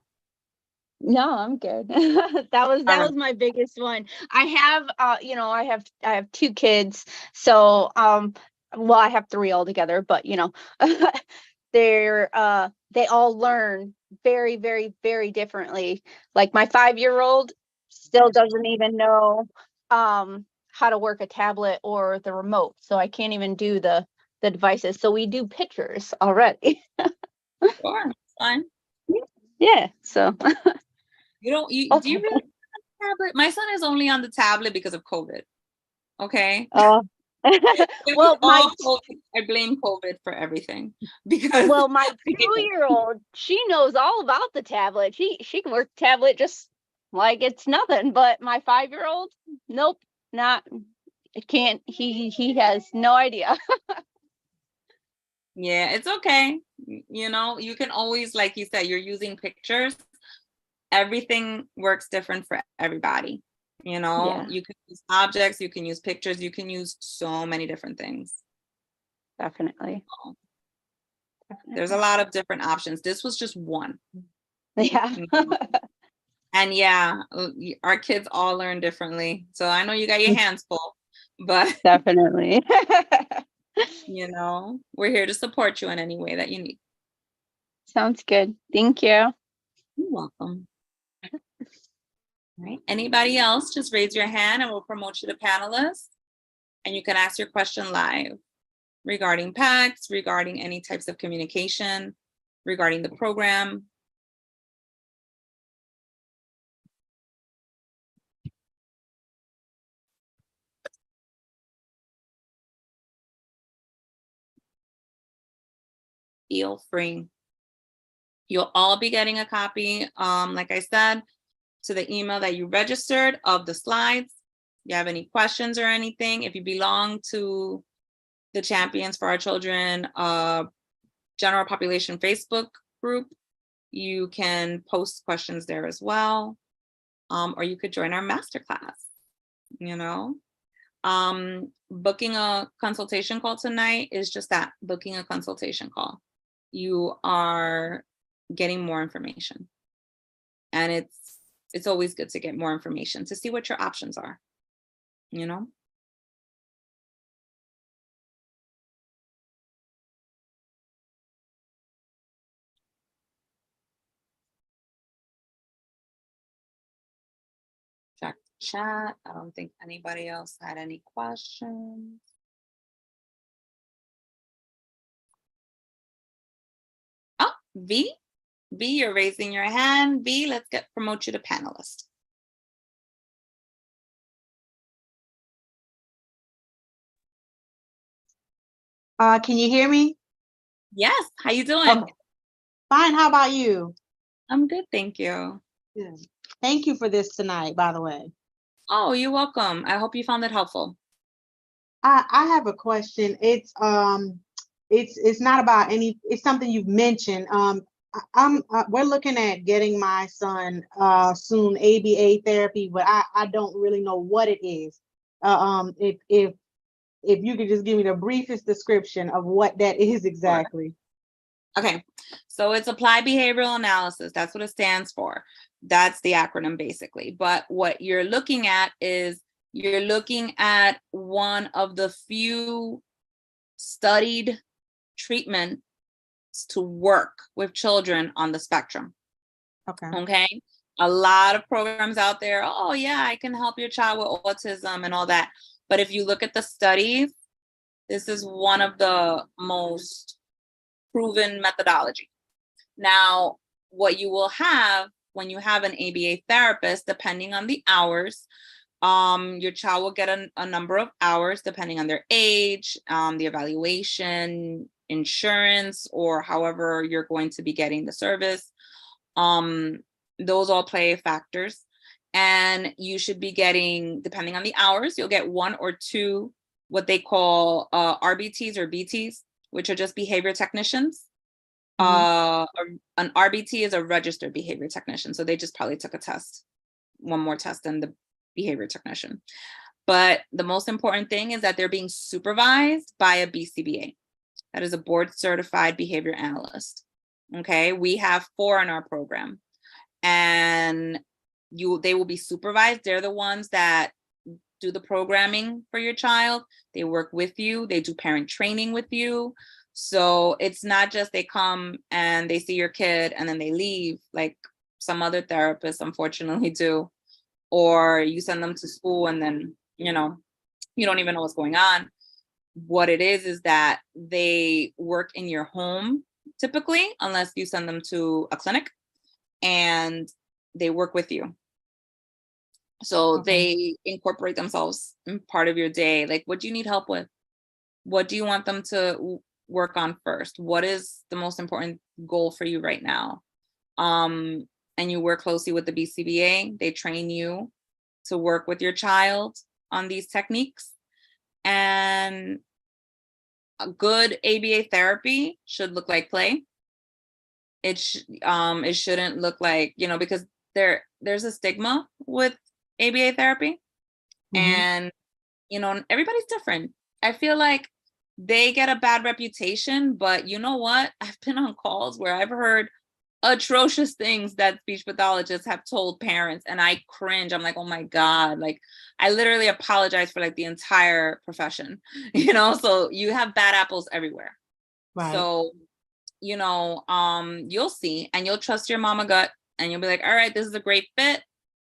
No, I'm good. That All right. was my biggest one. I have I have two kids. So well, I have three altogether, but they all learn very, very, very differently. Like my 5-year-old still doesn't even know how to work a tablet or the remote. So I can't even do the devices. So we do pictures already. Sure, fine. Yeah. So Do you okay. really have a tablet? My son is only on the tablet because of COVID. Okay. It was Well, all COVID. I blame COVID for everything because my 2-year-old, she knows all about the tablet. She can work the tablet just like it's nothing. But my 5-year-old, nope, not. It can't. He has no idea. yeah, it's okay. You know, you can always, like you said, you're using pictures. Everything works different for everybody. You know, Yeah. you can use objects, you can use pictures, you can use so many different things. Definitely. There's a lot of different options. This was just one. Yeah. You know? And yeah, our kids all learn differently. So I know you got your hands full, but Definitely. you know, we're here to support you in any way that you need. Sounds good. Thank you. You're welcome. All right. Anybody else, just raise your hand and we'll promote you to panelists. And you can ask your question live regarding PECS, regarding any types of communication, regarding the program. Feel free. You'll all be getting a copy, like I said, to the email that you registered of the slides. If you have any questions or anything, if you belong to the Champions for Our Children general population Facebook group, you can post questions there as well. Or you could join our masterclass, you know. Booking a consultation call tonight is just that, booking a consultation call. You are getting more information. And it's always good to get more information to see what your options are, you know? Check the chat. I don't think anybody else had any questions. Oh, V, you're raising your hand. V, let's promote you to panelist. Can you hear me? Yes, how you doing? Okay. Fine, how about you? I'm good, thank you. Good. Thank you for this tonight, by the way. Oh, you're welcome. I hope you found it helpful. I have a question. It's not about it's something you've mentioned. We're looking at getting my son soon ABA therapy, but I don't really know what it is. If you could just give me the briefest description of what that is exactly. Okay, so it's applied behavioral analysis. That's what it stands for. That's the acronym basically. But what you're looking at is you're looking at one of the few studied treatments to work with children on the spectrum. Okay. A lot of programs out there. Oh yeah, I can help your child with autism and all that. But if you look at the studies, This is one of the most proven methodology. Now, what you will have when you have an ABA therapist, depending on the hours, your child will get a number of hours depending on their age, the evaluation, insurance, or however you're going to be getting the service. Those all play factors. And you should be getting, depending on the hours, you'll get 1 or 2 what they call RBTs or BTs, which are just behavior technicians. An RBT is a registered behavior technician. So they just probably took a test, one more test than the behavior technician. But the most important thing is that they're being supervised by a BCBA. That is a board certified behavior analyst. Okay, we have 4 in our program, and they will be supervised. They're the ones that do the programming for your child. They work with you. They do parent training with you. So it's not just they come and they see your kid and then they leave like some other therapists unfortunately do, or you send them to school and then, you don't even know what's going on. What it is that they work in your home typically, unless you send them to a clinic, and they work with you. So they incorporate themselves in part of your day. Like, what do you need help with? What do you want them to work on first? What is the most important goal for you right now? And you work closely with the BCBA. They train you to work with your child on these techniques. And a good ABA therapy should look like play. It shouldn't look like, because there's a stigma with ABA therapy, and everybody's different. I feel like they get a bad reputation, but you know what? I've been on calls where I've heard atrocious things that speech pathologists have told parents, and I cringe. I'm like, oh my God, like I literally apologize for like the entire profession, so you have bad apples everywhere. Right. So, you'll see, and you'll trust your mama gut, and you'll be like, all right, this is a great fit,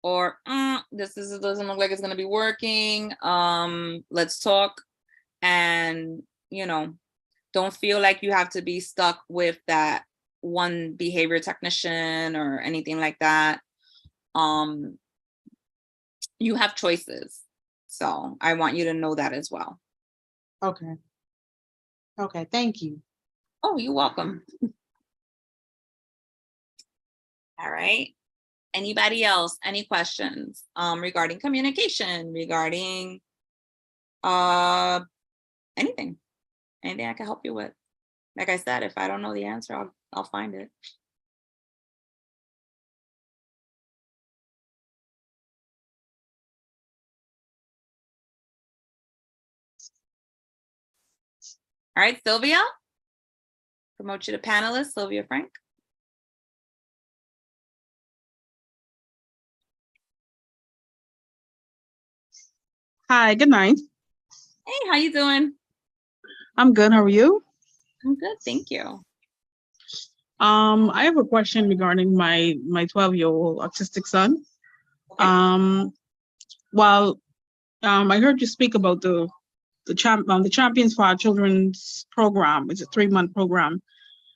or doesn't look like it's going to be working. Let's talk. And, don't feel like you have to be stuck with that one behavior technician or anything like that. You have choices. So I want you to know that as well. Okay. Thank you. Oh, you're welcome. All right. Anybody else? Any questions regarding communication, regarding anything I can help you with? Like I said, if I don't know the answer, I'll find it. All right, Sylvia. Promote you to panelist, Sylvia Frank. Hi, good night. Hey, how you doing? I'm good. How are you? I'm good, thank you. I have a question regarding my 12-year-old autistic son. Okay. I heard you speak about the Champions for Our Children's program. It's a 3-month program,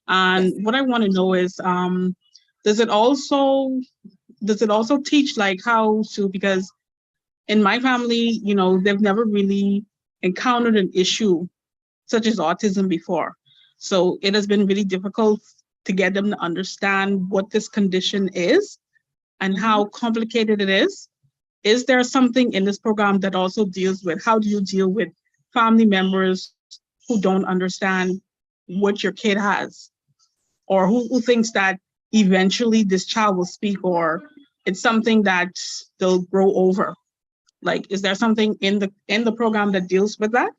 and Yes. what I want to know is, does it also teach like how to, because in my family, they've never really encountered an issue such as autism before. So it has been really difficult to get them to understand what this condition is and how complicated it is. Is there something in this program that also deals with how do you deal with family members who don't understand what your kid has, or who thinks that eventually this child will speak, or it's something that they'll grow over? Like, is there something in the program that deals with that?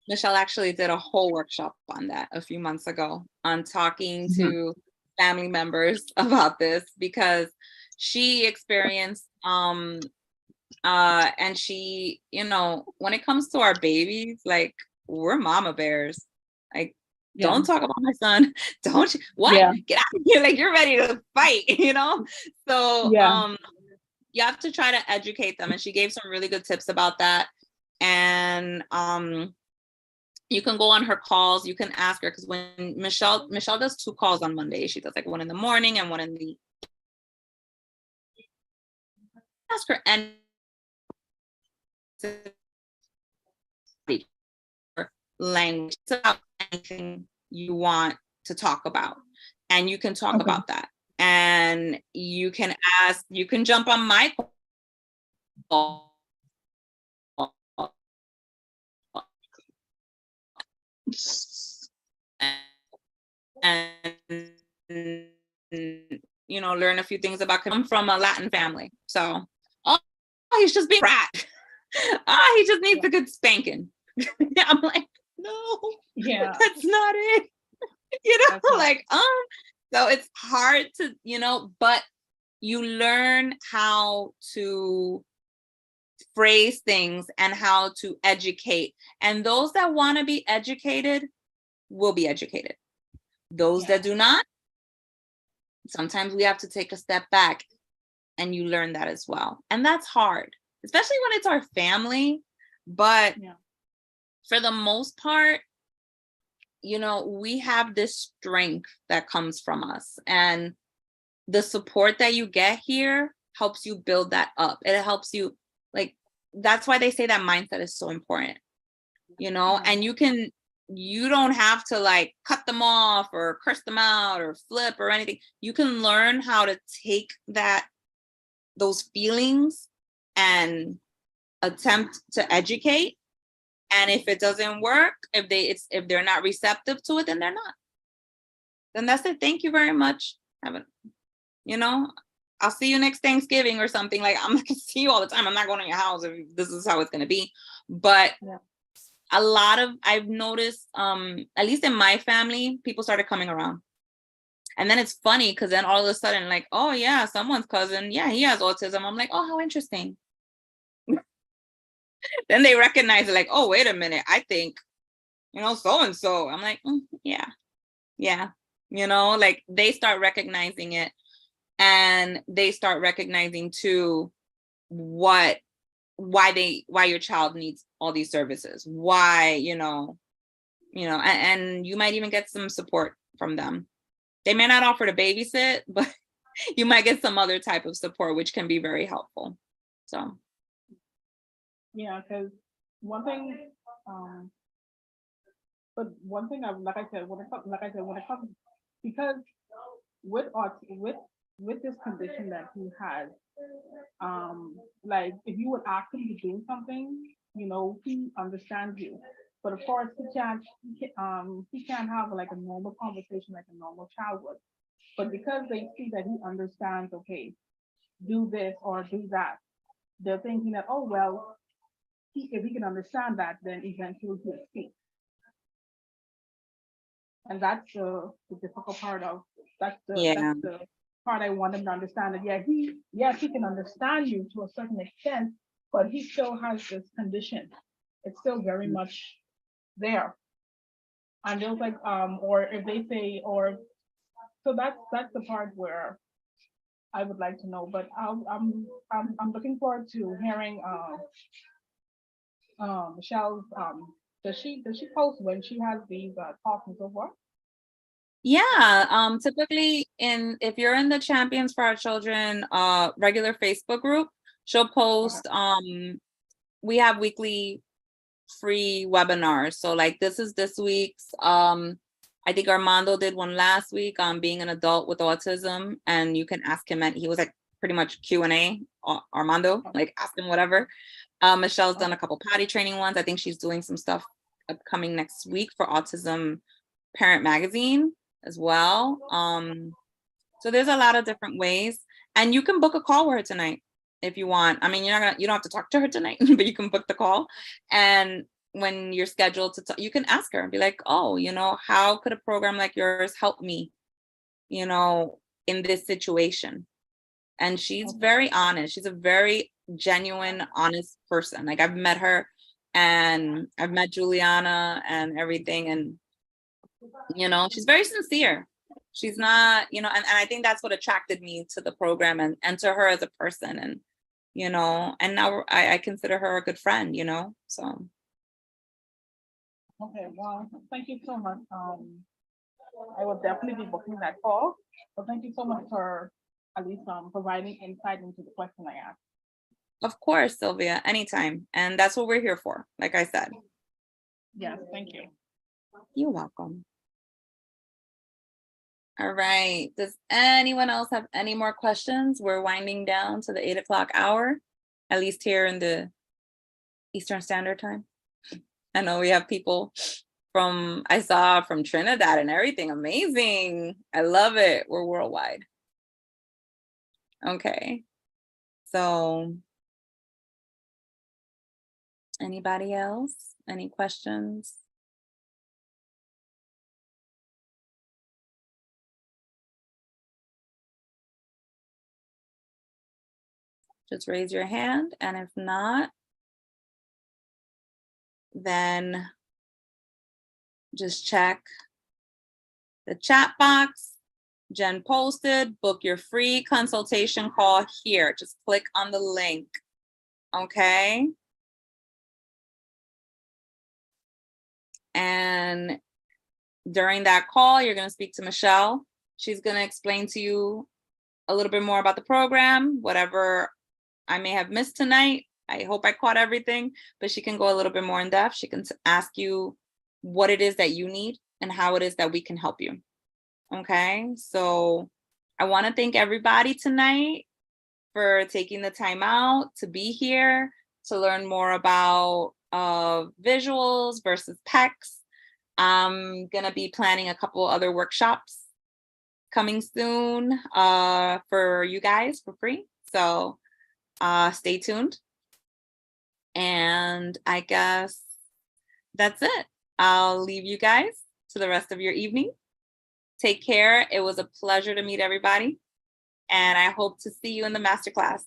Michelle actually did a whole workshop on that a few months ago, on talking to family members about this, because she experienced and she, when it comes to our babies, like, we're mama bears. Like, don't talk about my son. Don't you, what? Yeah. Get out of here. Like, you're ready to fight, So Yeah. you have to try to educate them. And she gave some really good tips about that. And You can go on her calls. You can ask her, because when Michelle does 2 calls on Monday. She does like one in the morning and one in the. Ask her any language, about anything you want to talk about, and you can talk about that. And you can ask. You can jump on my call. And learn a few things about him. I'm from a Latin family, so he's just being rat. He just needs a good spanking. I'm like, no, that's not it. So it's hard to, but you learn how to phrase things and how to educate. And those that want to be educated will be educated. Those that do not, sometimes we have to take a step back, and you learn that as well. And that's hard, especially when it's our family. But for the most part, we have this strength that comes from us, and the support that you get here helps you build that up. It helps you, that's why they say that mindset is so important, and you don't have to cut them off or curse them out or flip or anything. You can learn how to take those feelings and attempt to educate. And if it doesn't work, if they're not receptive to it, then they're not. Then that's it. Thank you very much. I'll see you next Thanksgiving or something. I'm not gonna see you all the time. I'm not going to your house if this is how it's gonna be. But I've noticed, at least in my family, people started coming around. And then it's funny, because then all of a sudden, oh yeah, someone's cousin, yeah, he has autism. I'm like, oh, how interesting. Then they recognize it, oh, wait a minute, I think, so-and-so. I'm like, yeah. They start recognizing it, and they start recognizing too why your child needs all these services, why, and you might even get some support from them. They may not offer to babysit, but you might get some other type of support, which can be very helpful. So. Yeah, because one thing, like I said, when it comes, because with this condition that he has, if you would ask him to do something, he understands you. But of course, he can't have a normal conversation like a normal child would. But because they see that he understands, okay, do this or do that, they're thinking that, oh well, if he can understand that, then eventually he'll speak. And that's the difficult part of that's the part I want him to understand, that he can understand you to a certain extent, but he still has this condition. It's still very much there. And there's or if they say, or so that's the part where I would like to know. But I'm looking forward to hearing Michelle's does she post when she has these talks and so forth? Yeah, typically if you're in the Champions for Our Children regular Facebook group, she'll post we have weekly free webinars. So this is this week's. I think Armando did one last week on being an adult with autism, and you can ask him, and he was pretty much Q&A. Armando, ask him whatever. Michelle's done a couple potty training ones. I think she's doing some stuff upcoming next week for Autism Parent Magazine as well. So there's a lot of different ways, and you can book a call with her tonight if you want. I mean, you don't have to talk to her tonight, but you can book the call. And when you're scheduled to talk, you can ask her and be like, oh, how could a program like yours help me, in this situation? And she's very honest. She's a very genuine, honest person. I've met her, and I've met Juliana and everything. And, she's very sincere. She's not, and I think that's what attracted me to the program and to her as a person. And, and now I consider her a good friend, so. Okay, well, thank you so much. I will definitely be booking that call. So thank you so much for at least providing insight into the question I asked. Of course, Sylvia, anytime. And that's what we're here for, like I said. Yes, thank you. You're welcome. All right. Does anyone else have any more questions? We're winding down to the 8 o'clock hour, at least here in the Eastern Standard Time. I know we have people I saw from Trinidad and everything. Amazing. I love it. We're worldwide. Okay. So anybody else? Any questions? Just raise your hand, and if not, then just check the chat box. Jen posted, book your free consultation call here. Just click on the link, okay? And during that call, you're gonna speak to Michelle. She's gonna explain to you a little bit more about the program, whatever I may have missed tonight. I hope I caught everything, but she can go a little bit more in depth. She can ask you what it is that you need and how it is that we can help you. Okay, so I want to thank everybody tonight for taking the time out to be here to learn more about visuals versus PECS. I'm gonna be planning a couple other workshops coming soon for you guys for free. So stay tuned. And I guess that's it. I'll leave you guys to the rest of your evening. Take care. It was a pleasure to meet everybody. And I hope to see you in the masterclass.